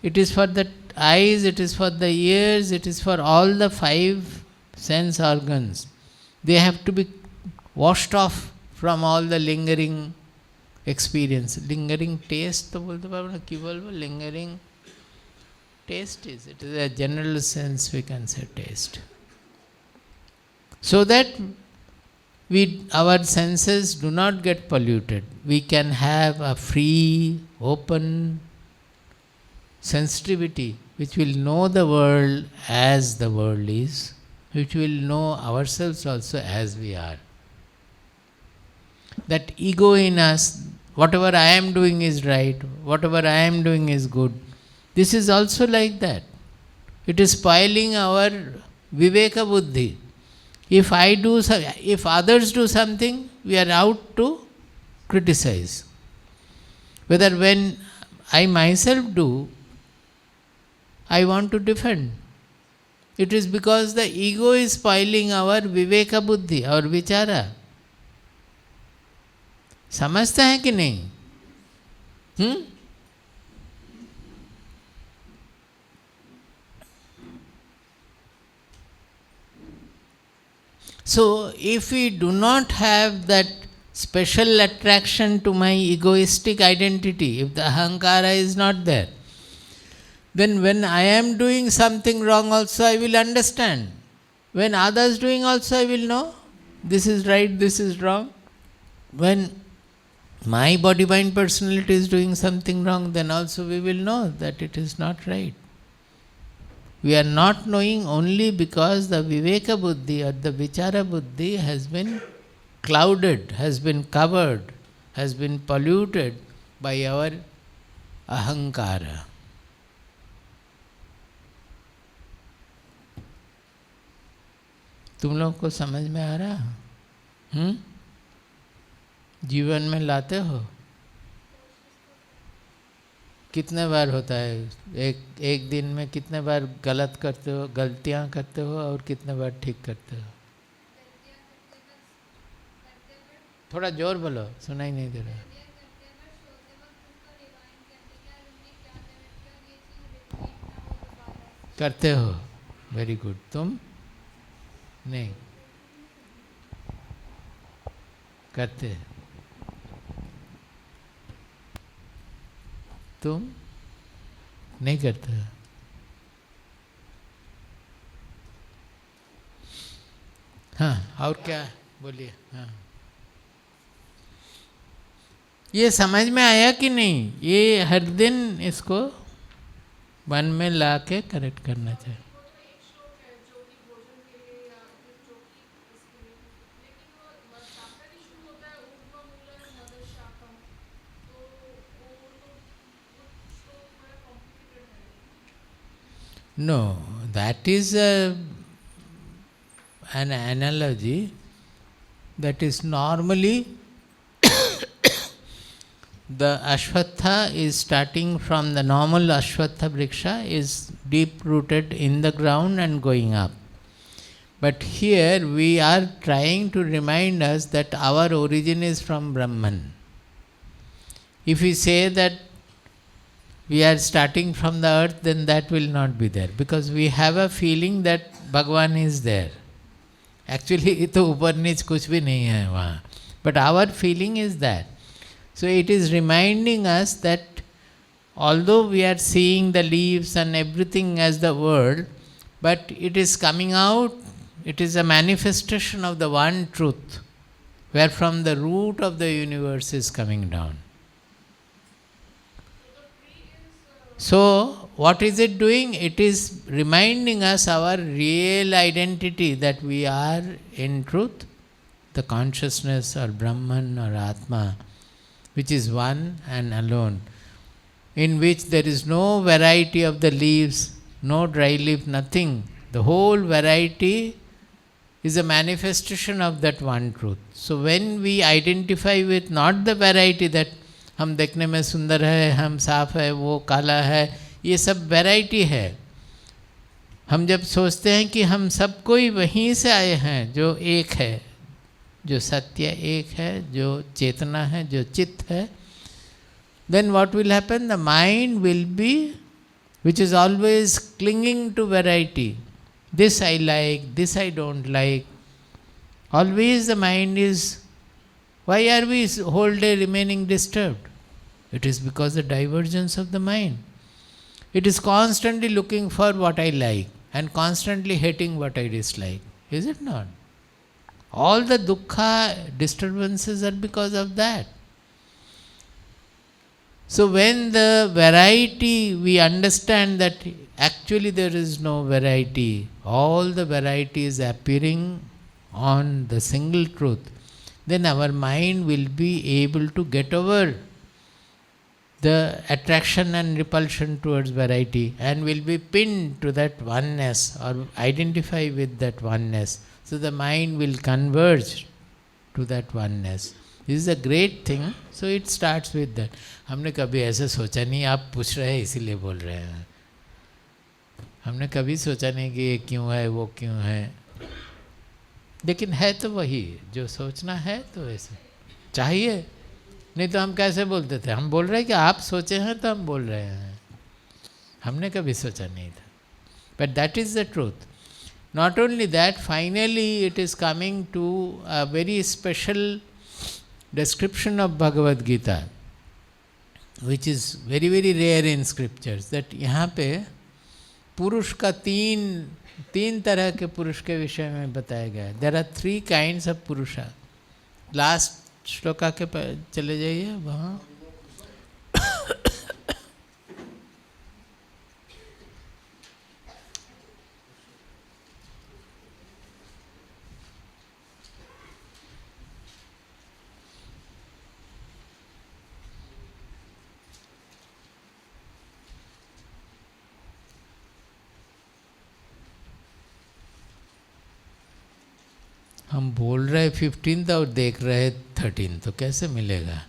it is for the eyes, it is for the ears, it is for all the 5 sense organs. They have to be washed off from all the lingering experience. Lingering taste तो बोलते पारो ना कि बोलबो lingering taste is, it is a general sense we can say taste. So that our senses do not get polluted. We can have a free, open sensitivity which will know the world as the world is, which will know ourselves also as we are. That ego in us, whatever I am doing is right, whatever I am doing is good. This is also like that. It is spoiling our viveka buddhi. If others do something, we are out to criticize. Whether when I myself do, I want to defend. It is because the ego is spoiling our viveka buddhi, our vichara. समझते हैं कि नहीं? So, if we do not have that special attraction to my egoistic identity, if the ahankara is not there, then when I am doing something wrong also I will understand. When others doing also I will know, this is right, this is wrong. When my body-mind personality is doing something wrong, then also we will know that it is not right. We are not knowing only because the viveka buddhi or the vichara buddhi has been clouded, has been covered, has been polluted by our ahankara. तुम लोग को समझ में आ रहा? जीवन में लाते हो? कितने बार होता है? एक दिन में कितने बार गलत करते हो, गलतियां करते हो और कितने बार ठीक करते हो? थोड़ा जोर बोलो, सुनाई नहीं दे रहा. करते हो, वेरी गुड. तुम नहीं करते? तुम नहीं करते? हाँ, और क्या बोलिए? हाँ, ये समझ में आया कि नहीं? ये हर दिन इसको मन में ला के करेक्ट करना चाहिए. No, that is an analogy that is normally the Ashwatha is starting from the normal Ashwatha Vriksha is deep rooted in the ground and going up. But here we are trying to remind us that our origin is from Brahman. If we say that we are starting from the earth, then that will not be there, because we have a feeling that Bhagavan is there. Actually तो ऊपर नीच कुछ भी नहीं है वहाँ, but our feeling is that. So it is reminding us that although we are seeing the leaves and everything as the world, but it is coming out, it is a manifestation of the one truth, where from the root of the universe is coming down. So, what is it doing? It is reminding us our real identity, that we are in truth the consciousness or Brahman or Atma, which is one and alone, in which there is no variety of the leaves, no dry leaf, nothing. The whole variety is a manifestation of that one truth. So when we identify with not the variety that हम देखने में सुंदर है, हम साफ है, वो काला है, ये सब वैरायटी है. हम जब सोचते हैं कि हम सब कोई वहीं से आए हैं, जो एक है, जो सत्य एक है, जो चेतना है, जो चित्त है, then what will happen? The mind will be, which is always clinging to variety. This I like, this I don't like. Always the mind is, why are we whole day remaining disturbed? It is because the divergence of the mind. It is constantly looking for what I like and constantly hating what I dislike. Is it not? All the dukkha disturbances are because of that. So when the variety, we understand that actually there is no variety, all the variety is appearing on the single truth, then our mind will be able to get over the attraction and repulsion towards variety and will be pinned to that oneness or identify with that oneness. So the mind will converge to that oneness. This is a great thing. So it starts with that. हमने कभी ऐसे सोचा नहीं, आप पूछ रहे हैं इसीलिए बोल रहे हैं. हमने कभी सोचा नहीं कि ये क्यों है, वो क्यों है, लेकिन है तो वही जो सोचना है, तो ऐसे चाहिए. नहीं तो हम कैसे बोलते थे? हम बोल रहे हैं कि आप सोचे हैं तो हम बोल रहे हैं. हमने कभी सोचा नहीं था. But that is the truth. Not only that, finally it is coming to a very special description of Bhagavad Gita, which is very very rare in scriptures. That यहाँ पे पुरुष का तीन तरह के पुरुष के विषय में बताया गया है. There are 3 kinds of Purusha. Last shloka के चले जाइए वहाँ. हम बोल रहे 15th और देख रहे 13th, तो कैसे मिलेगा?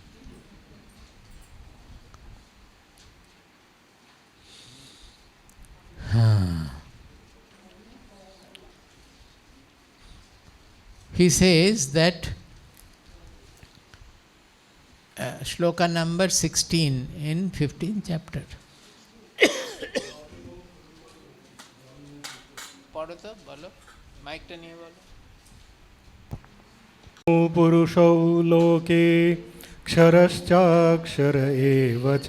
हाँ. He says that shloka number 16 in 15th chapter. पढ़ो तो, बोलो, माइक तो नहीं बोलो. पुरुषौ लोके क्षरश्चाक्षर एव च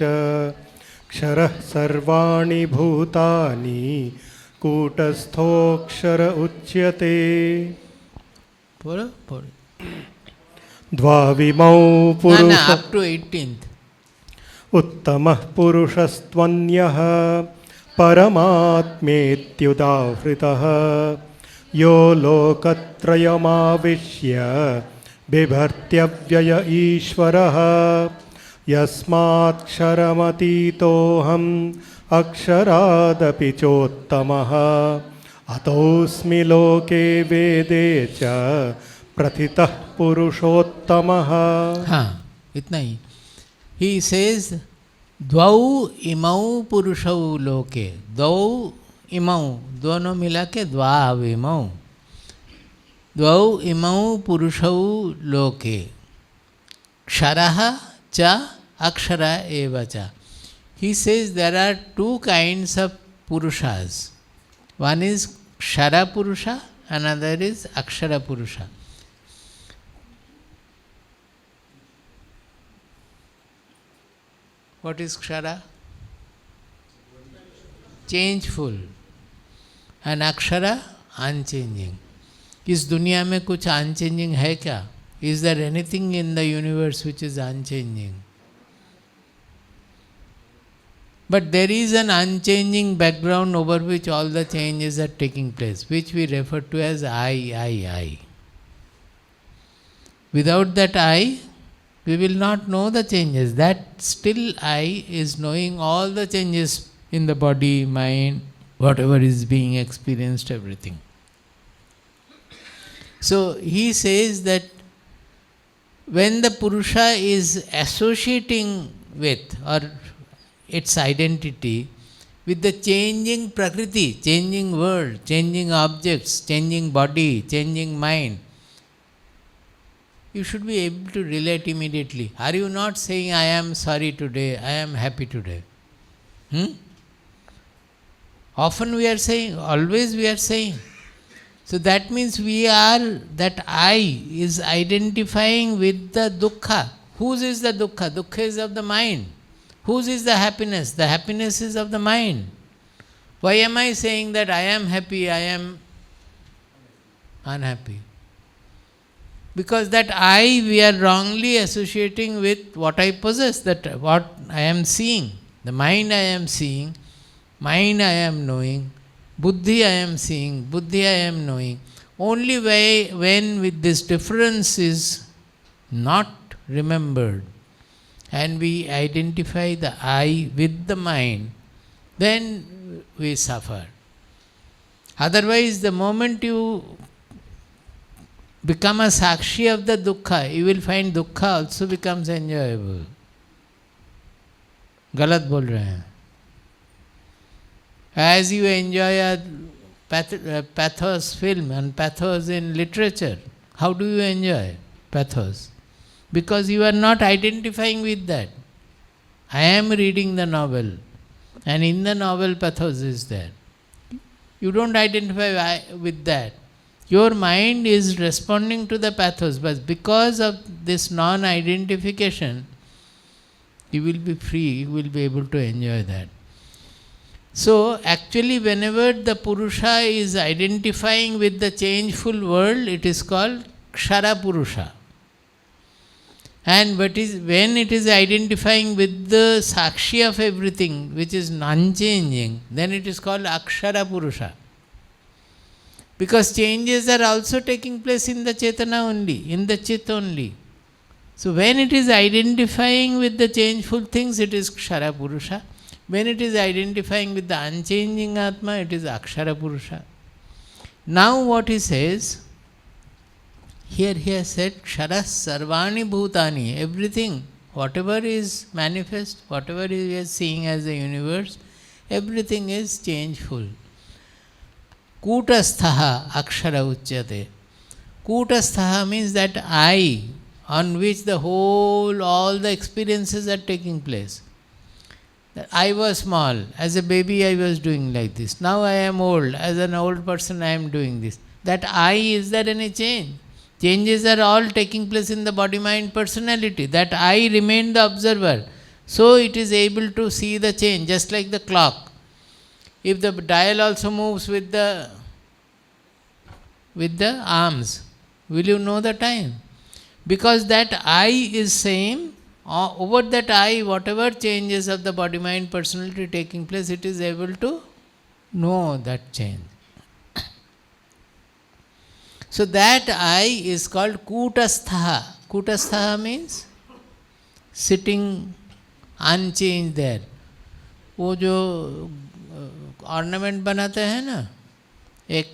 क्षरः सर्वाणि भूतानि कूटस्थोऽक्षर उच्यते. बोलो बोलो. द्वाविमौ पुरुष up to 18th. उत्तमः पुरुषस्त्वन्यः परमात्मेत्युदाहृतः यो लोकत्रयमाविश्य बिभर्त्यव्यय ईश्वरः यस्माक्षरमतीतोऽहम् अक्षरादपि चोत्तमः अतोऽस्मि लोके वेदे च प्रथितः पुरुषोत्तमः. हाँ, इतना ही. He says द्वौ इमौ पुरुषौ लोके. द्वौ इमौ, दोनों मिला के द्वाविमौ. द्वौ इमौ पुरुषौ लोके क्षरः च अक्षर एव च. He says there are 2 kinds of purushas. One is kshara purusha another is Akshara Purusha. What is Kshara? Changeful. And Akshara, unchanging. इस दुनिया में कुछ unchanging है क्या? Is there anything in the universe which is unchanging? But there is an unchanging background over which all the changes are taking place, which we refer to as I. Without that I, we will not know the changes. That still I is knowing all the changes in the body, mind, whatever is being experienced, everything. So he says that when the Purusha is associating with or its identity with the changing Prakriti, changing world, changing objects, changing body, changing mind, you should be able to relate immediately. Are you not saying, I am sorry today, I am happy today? Often we are saying, always we are saying. So that means that I is identifying with the dukkha. Whose is the dukkha? Dukkha is of the mind. Whose is the happiness? The happiness is of the mind. Why am I saying that I am happy, I am unhappy? Because that I, we are wrongly associating with what I possess, that what I am seeing. The mind I am seeing, mind I am knowing, buddhi I am seeing, buddhi I am knowing. Only when with this difference is not remembered and we identify the I with the mind, then we suffer. Otherwise, the moment you become a sakshi of the dukkha, you will find dukkha also becomes enjoyable. गलत बोल रहे हैं. As you enjoy a pathos film and pathos in literature, how do you enjoy pathos? Because you are not identifying with that. I am reading the novel, and in the novel pathos is there. You don't identify with that. Your mind is responding to the pathos, but because of this non-identification, you will be free, you will be able to enjoy that. So, actually, whenever the Purusha is identifying with the changeful world, it is called Kshara Purusha. And when it is identifying with the Sakshi of everything, which is non-changing, then it is called Akshara Purusha. Because changes are also taking place in the Chetana only, in the Chit only. So when it is identifying with the changeful things, it is Kshara Purusha. When it is identifying with the unchanging Atma, it is Akshara Purusha. Now what he says, here he has said, Ksharas Sarvani Bhutani, everything, whatever is manifest, whatever he is seeing as the universe, everything is changeful. Kutasthaha Akshara Uchyate. Kutasthaha means that I, on which all the experiences are taking place. That I was small, as a baby I was doing like this. Now I am old, as an old person I am doing this. That I, is there any change? Changes are all taking place in the body, mind, personality. That I remain the observer. So it is able to see the change, just like the clock. If the dial also moves with the arms, will you know the time? Because that I is same, over that I, whatever changes of the body, mind, personality taking place, it is able to know that change. So that I is called Kutasthaha. Kutasthaha means sitting unchanged there. वो जो ornament बनाते हैं ना, एक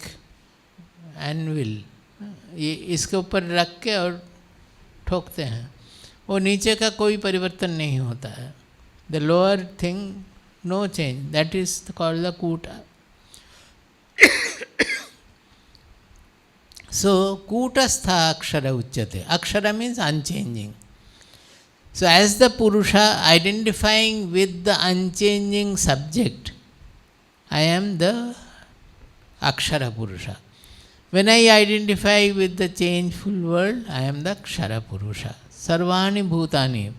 anvil, ये इसके ऊपर रख के और ठोकते हैं, वो नीचे का कोई परिवर्तन नहीं होता है. The lower thing, no change, that is called the kuta. So कूटस्था अक्षर उच्यते. Akshara means unchanging. So as the Purusha identifying with the unchanging subject, I am the Akshara Purusha. When I identify with the changeful world, I am the Kshara Purusha. Sarvani Bhutani.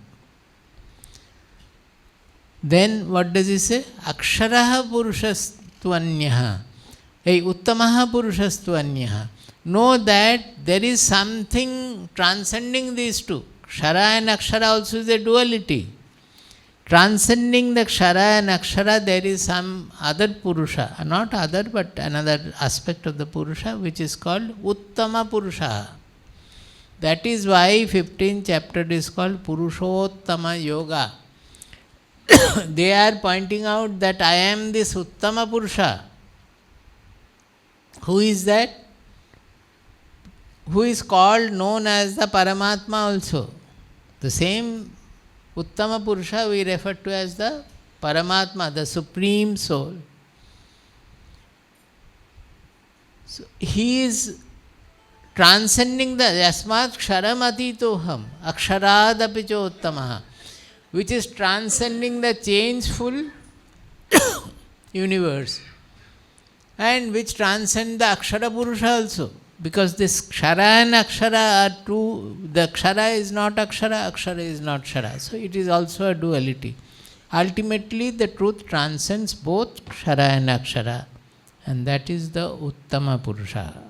Then what does he say? Aksharaha Purushastvanyaha. Hey, Uttamaha Purushastvanyaha. Know that there is something transcending these two. Kshara and Akshara also is a duality. Transcending the Kshara and Akshara, there is some other Purusha, not other but another aspect of the Purusha which is called Uttama Purusha. That is why 15th chapter is called Purushottama Yoga. They are pointing out that I am this Uttama Purusha. Who is that? Who is called, known as the Paramatma also. The same Uttama Purusha we refer to as the Paramatma, the Supreme Soul. So he is transcending the Yasmat Ksharam Atitoham, Aksharadapi Uttamaha, which is transcending the changeful universe and which transcend the Akshara Purusha also. Because this Kshara and Akshara are two, the Kshara is not Akshara, Akshara is not Kshara. So it is also a duality. Ultimately the truth transcends both Kshara and Akshara, and that is the Uttama Purusha.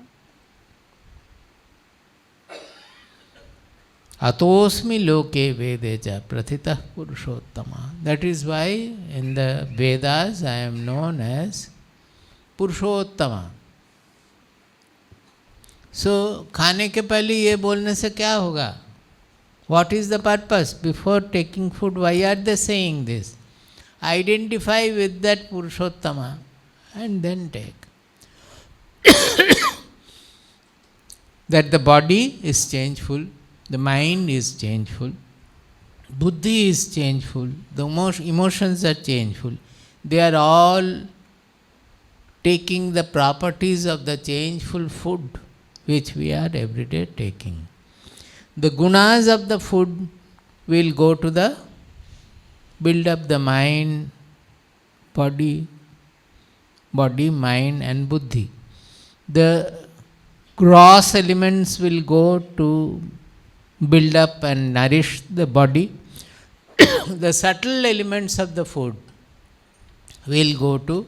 Atosmi loke vedeja prathitah purushottama. That is why in the Vedas I am known as Purushottama. So, खाने के पहले ये बोलने से क्या होगा? What is the purpose? Before taking food, why are they saying this? Identify with that Purushottama and then take. That the body is changeful, the mind is changeful, buddhi is changeful, the emotions are changeful. They are all taking the properties of the changeful food which we are every day taking. The gunas of the food will go to the build up the mind, body, mind and buddhi. The gross elements will go to build up and nourish the body. The subtle elements of the food will go to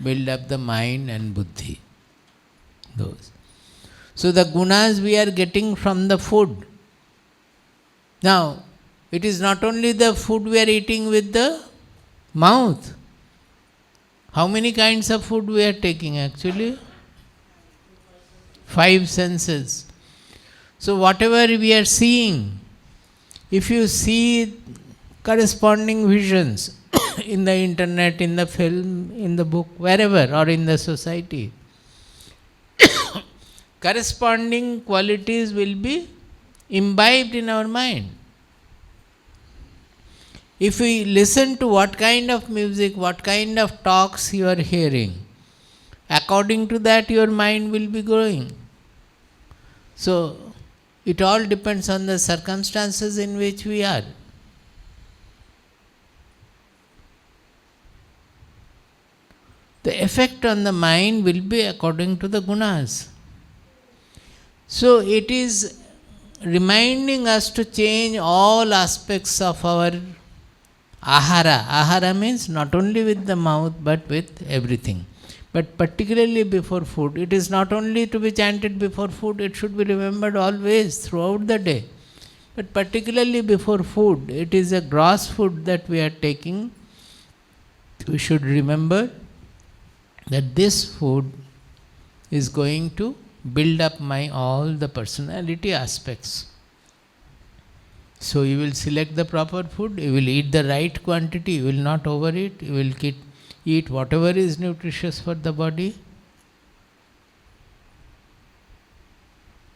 build up the mind and buddhi. Those. So the gunas we are getting from the food. Now, it is not only the food we are eating with the mouth. How many kinds of food we are taking actually? 5 senses. So whatever we are seeing, if you see corresponding visions in the internet, in the film, in the book, wherever, or in the society, corresponding qualities will be imbibed in our mind. If we listen to what kind of music, what kind of talks you are hearing, according to that your mind will be growing. So, it all depends on the circumstances in which we are. The effect on the mind will be according to the gunas. So it is reminding us to change all aspects of our ahara. Ahara means not only with the mouth but with everything. But particularly before food. It is not only to be chanted before food, it should be remembered always throughout the day. But particularly before food, it is a gross food that we are taking. We should remember that this food is going to build up my all the personality aspects. So you will select the proper food, you will eat the right quantity, you will not overeat, you will eat whatever is nutritious for the body.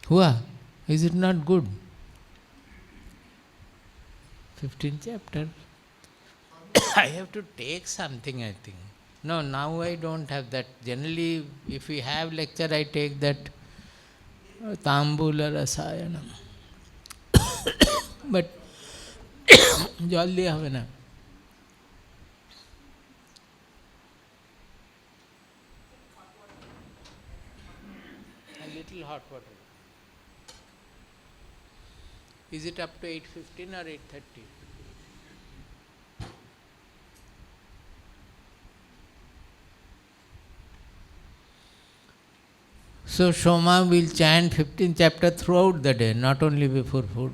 Hua? Is it not good? 15th chapter. I have to take something, I think. No, now I don't have that. Generally, if we have lecture, I take that Tambula Rasayanam. But jolly have na. A little hot water. Is it up to 8:15 or 8:30? So Shoma will chant 15th chapter throughout the day, not only before food.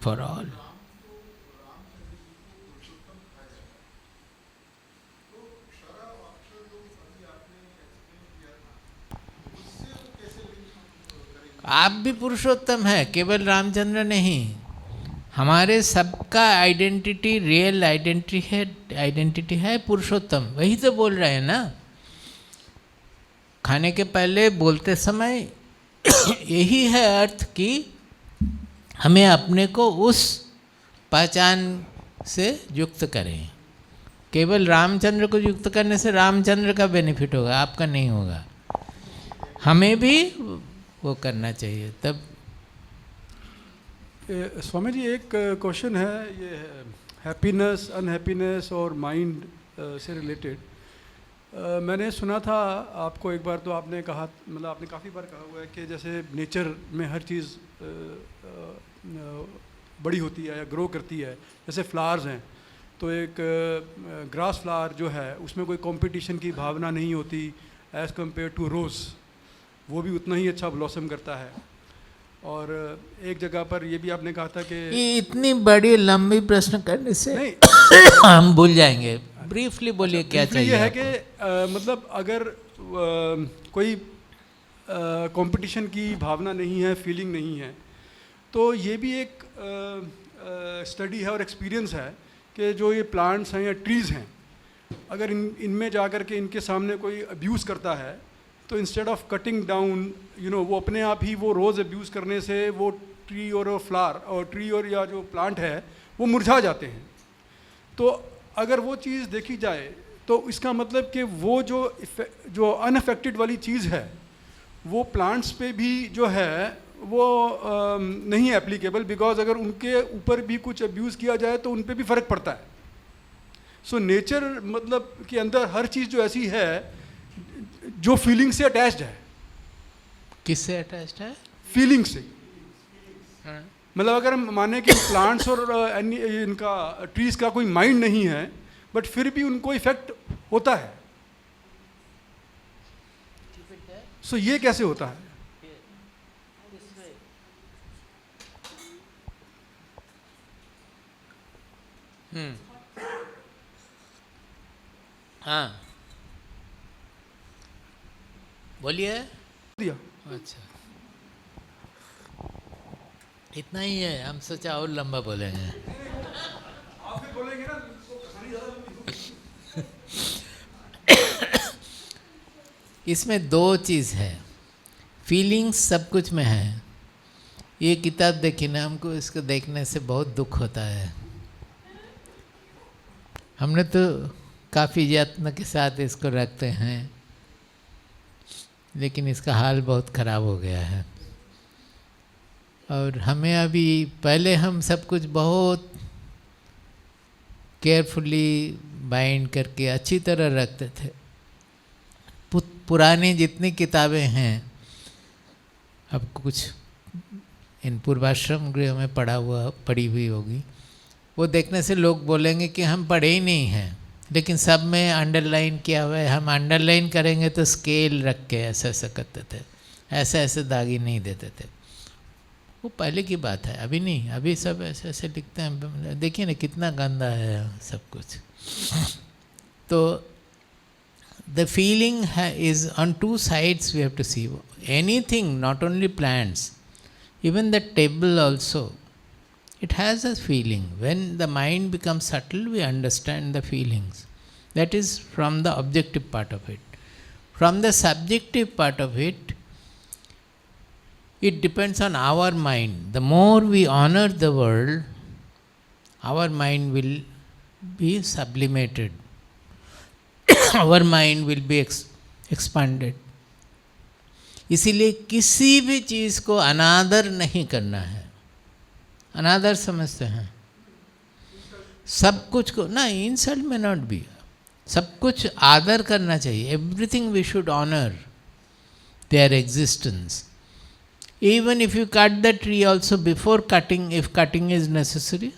For all. आप भी पुरुषोत्तम है, केवल रामचंद्र नहीं। हमारे सबका identity, real identity है पुरुषोत्तम। वही तो बोल रहे हैं ना। खाने के पहले बोलते समय यही है अर्थ कि हमें अपने को उस पहचान से युक्त करें। केवल रामचंद्र को युक्त करने से रामचंद्र का बेनिफिट होगा, आपका नहीं होगा। हमें भी वो करना चाहिए तब। स्वामी जी, एक क्वेश्चन है, ये हैप्पीनेस, अनहैप्पीनेस और माइंड से रिलेटेड। मैंने सुना था आपको एक बार, तो आपने कहा, मतलब आपने काफ़ी बार कहा हुआ है कि जैसे नेचर में हर चीज़ बड़ी होती है या ग्रो करती है। जैसे फ्लावर्स हैं, तो एक ग्रास फ्लावर जो है उसमें कोई कंपटीशन की भावना नहीं होती एज़ कम्पेयर टू रोज़। वो भी उतना ही अच्छा ब्लॉसम करता है। और एक जगह पर ये भी आपने कहा था कि ये इतनी बड़ी लंबी प्रश्न करने से नहीं हम भूल जाएंगे। ब्रीफली बोलिए क्या चाहिए। ये है कि मतलब अगर कोई कंपटीशन की भावना नहीं है, फीलिंग नहीं है, तो ये भी एक स्टडी है और एक्सपीरियंस है कि जो ये प्लांट्स हैं या ट्रीज़ हैं, अगर इनमें जा कर के इनके सामने कोई अब्यूज़ करता है, तो इंस्टेड ऑफ कटिंग डाउन, वो अपने आप ही वो रोज़ अब्यूज़ करने से वो ट्री और फ्लावर और ट्री और या जो प्लांट है वो मुरझा जाते हैं। तो अगर वो चीज़ देखी जाए तो इसका मतलब कि वो जो अनअफेक्टेड वाली चीज़ है वो प्लांट्स पे भी जो है वो नहीं एप्लीकेबल, बिकॉज अगर उनके ऊपर भी कुछ अब्यूज़ किया जाए तो उन पे भी फ़र्क पड़ता है। सो नेचर मतलब के अंदर हर चीज़ जो ऐसी है जो फीलिंग से अटैच्ड है। किससे अटैच्ड है? फीलिंग से। मतलब अगर हम माने कि प्लांट्स और इनका ट्रीज का कोई माइंड नहीं है, बट फिर भी उनको इफेक्ट होता है। सो ये कैसे होता है? हाँ बोलिए। दिया अच्छा, इतना ही है। हम सोचा और लंबा बोलेंगे। आप फिर बोलेंगे ना तो कहानी ज़्यादा इसमें दो चीज़ है, फीलिंग्स सब कुछ में है। ये किताब देखी ना, हमको इसको देखने से बहुत दुख होता है। हमने तो काफ़ी यत्न के साथ इसको रखते हैं, लेकिन इसका हाल बहुत ख़राब हो गया है। और हमें अभी, पहले हम सब कुछ बहुत केयरफुली बाइंड करके अच्छी तरह रखते थे। पुरानी जितनी किताबें हैं, अब कुछ इन पूर्वाश्रम गृह में पड़ी हुई होगी, वो देखने से लोग बोलेंगे कि हम पढ़े ही नहीं हैं, लेकिन सब में अंडरलाइन किया हुआ है। हम अंडरलाइन करेंगे तो स्केल रख के ऐसा ऐसा करते थे, ऐसे ऐसे दागी नहीं देते थे। वो पहले की बात है, अभी नहीं। अभी सब ऐसे ऐसे लिखते हैं। देखिए ना कितना गंदा है सब कुछ। तो the feeling is on two sides, we have to see. Anything, not only plants, even the table also, it has a feeling. When the mind becomes subtle, we understand the feelings. That is from the objective part of it. From the subjective part of it, it depends on our mind. The more we honor the world, our mind will be sublimated. Our mind will be expanded. इसीलिए किसी भी चीज़ को अनादर नहीं करना है। अनादर समझते हैं सब कुछ को ना, इंसल्ट में नॉट बी। सब कुछ आदर करना चाहिए. Everything we should honour their existence. Even if you cut the tree also, before cutting, if cutting is necessary,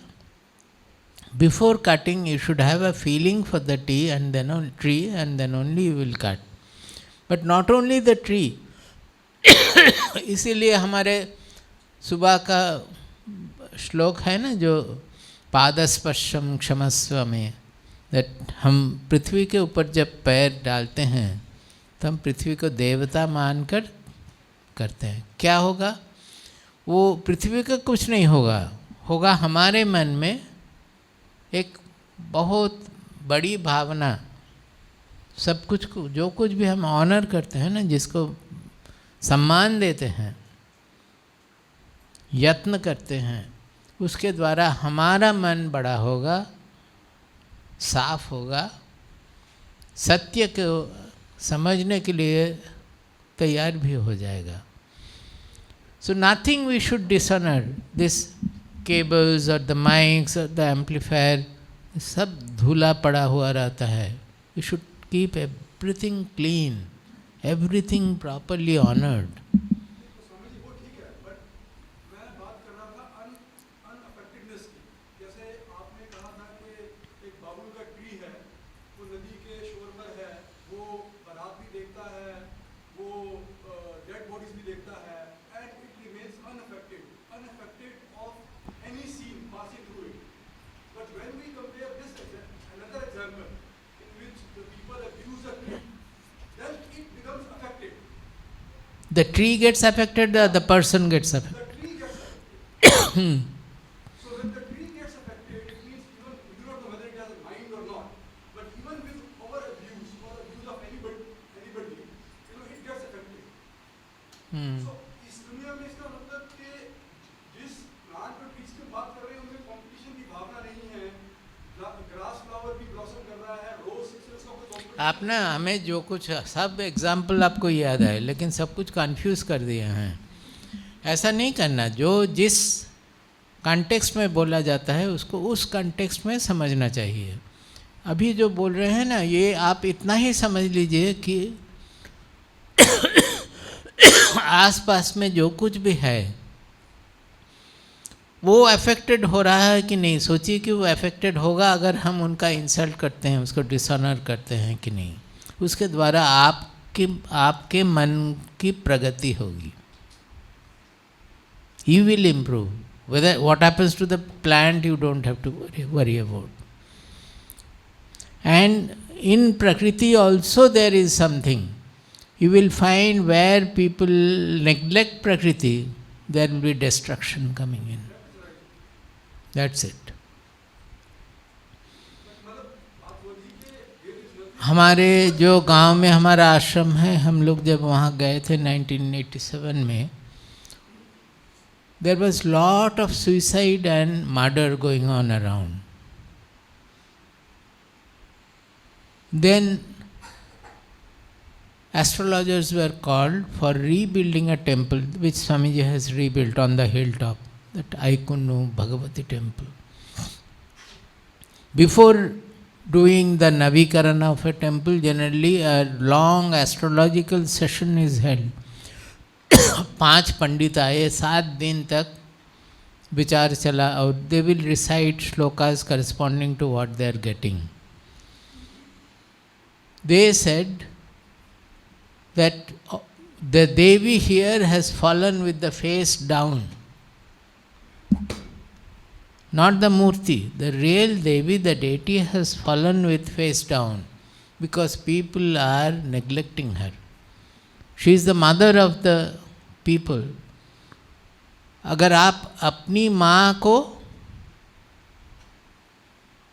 before cutting you should have a feeling for the tree and then only you will cut. But not only the tree. इसीलिए हमारे सुबह का श्लोक है ना जो पादस्पर्शम क्षमस्व में, दैट हम पृथ्वी के ऊपर जब पैर डालते हैं तो हम पृथ्वी को देवता मानकर करते हैं. क्या होगा? वो पृथ्वी का कुछ नहीं होगा, होगा हमारे मन में एक बहुत बड़ी भावना. सब कुछ को, जो कुछ भी हम ऑनर करते हैं ना, जिसको सम्मान देते हैं, यत्न करते हैं, उसके द्वारा हमारा मन बड़ा होगा, साफ होगा, सत्य को समझने के लिए तैयार भी हो जाएगा. So nothing we should dishonor. This cables or the mics or the amplifier, सब धूला पड़ा हुआ रहता है. We should keep everything clean, everything properly honored. Swami ji वो ठीक है, बट मैं बात कर रहा था अनअफेक्टेडनेस की. जैसे आपने कहा था कि एक बाबुल का ट्री है, वो नदी के शोर पर है, वो बारात भी देखता है, वो डेड बॉडीज भी देखता है, and it remains unaffected of any scene passing through it. But when we compare this another example in which the people abuse a tree, then it becomes affected. The tree gets affected, the person gets affected. The tree gets affected. So when the tree gets affected, it means even we do not know whether it has a mind or not. But even with our abuse or abuse of anybody, it gets affected. So इस दुनिया में इसका मतलब कि जिस plant और trees की बात कर रहे हैं उनमें कंपटीशन की भावना नहीं है. ग्रास फ्लावर भी ब्लॉसम कर रहा है, रोज सिक्सर्स का कोई competition. आप ना हमें जो कुछ सब एग्जाम्पल आपको याद है, लेकिन सब कुछ कंफ्यूज कर दिए हैं. ऐसा नहीं करना. जो जिस कॉन्टेक्स्ट में बोला जाता है उसको उस कॉन्टेक्स्ट में समझना चाहिए. अभी जो बोल रहे हैं ना, ये आप इतना ही समझ लीजिए कि आसपास में जो कुछ भी है वो अफेक्टेड हो रहा है कि नहीं. सोचिए कि वो अफेक्टेड होगा अगर हम उनका इंसल्ट करते हैं, उसको डिसऑनर करते हैं कि नहीं. उसके द्वारा आपके मन की प्रगति होगी. You will improve. What happens to the plant you don't have to worry about. And in Prakriti also there is something. You will find where people neglect Prakriti, there will be destruction coming in. That's it. हमारे जो गांव में हमारा आश्रम है, हम लोग जब वहाँ गए थे 1987 में, there was lot of suicide and murder going on around. Then astrologers were called for rebuilding a temple which Swamiji has rebuilt on the hilltop, that Aikunu Bhagavati temple. Before doing the Navikarana of a temple, generally a long astrological session is held. 5 पंडित आए, 7 दिन तक विचार चला और they will recite shlokas corresponding to what they are getting. They said that the Devi here has fallen with the face down. Not the Murti, the real Devi, the deity has fallen with face down because people are neglecting her. She is the mother of the people. अगर आप अपनी माँ को,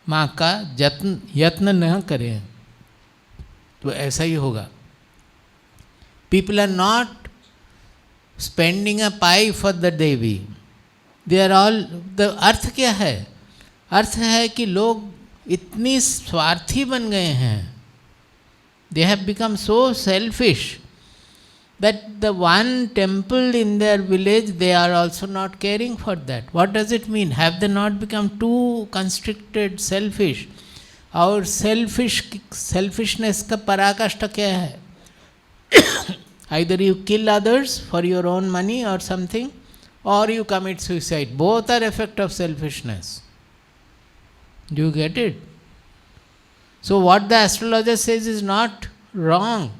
माँ का यत्न न करें तो ऐसा ही होगा. People are not spending a pie for the Devi. They are all, the अर्थ क्या है? अर्थ है कि लोग इतनी स्वार्थी बन गए हैं. They have become so selfish that the one temple in their village, they are also not caring for that. What does it mean? Have they not become too constricted, selfish? और सेल्फिशनेस का पराकाष्ठा क्या है? Either you kill others for your own money or something, or you commit suicide. Both are effect of selfishness. Do you get it? So what the astrologer says is not wrong.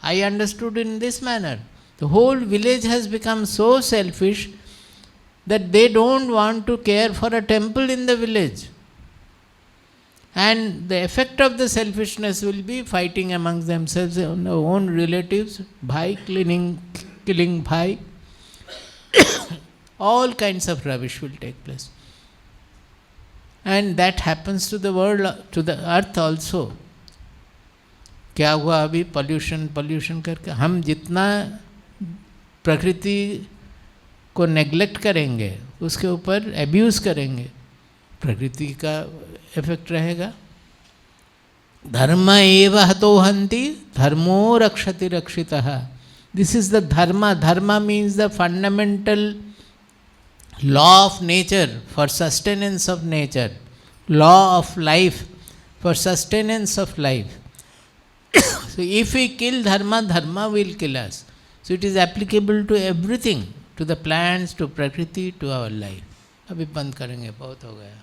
I understood in this manner. The whole village has become so selfish that they don't want to care for a temple in the village. And the effect of the selfishness will be fighting amongst themselves, their own relatives, bhai killing bhai. All kinds of rubbish will take place. And that happens to the world, to the earth also. क्या हुआ अभी pollution करके हम जितना प्रकृति को neglect करेंगे, उसके ऊपर एब्यूज़ करेंगे, प्रकृति का इफेक्ट रहेगा. धर्म एव हतो हन्ति धर्मो रक्षति रक्षितः. दिस इज द धर्म means the fundamental law of nature for sustenance of nature, law of life for sustenance of life. So if we kill dharma, dharma will kill us. So it is applicable to everything, to the plants, to prakriti, to our life. अभी बंद करेंगे, बहुत हो गया.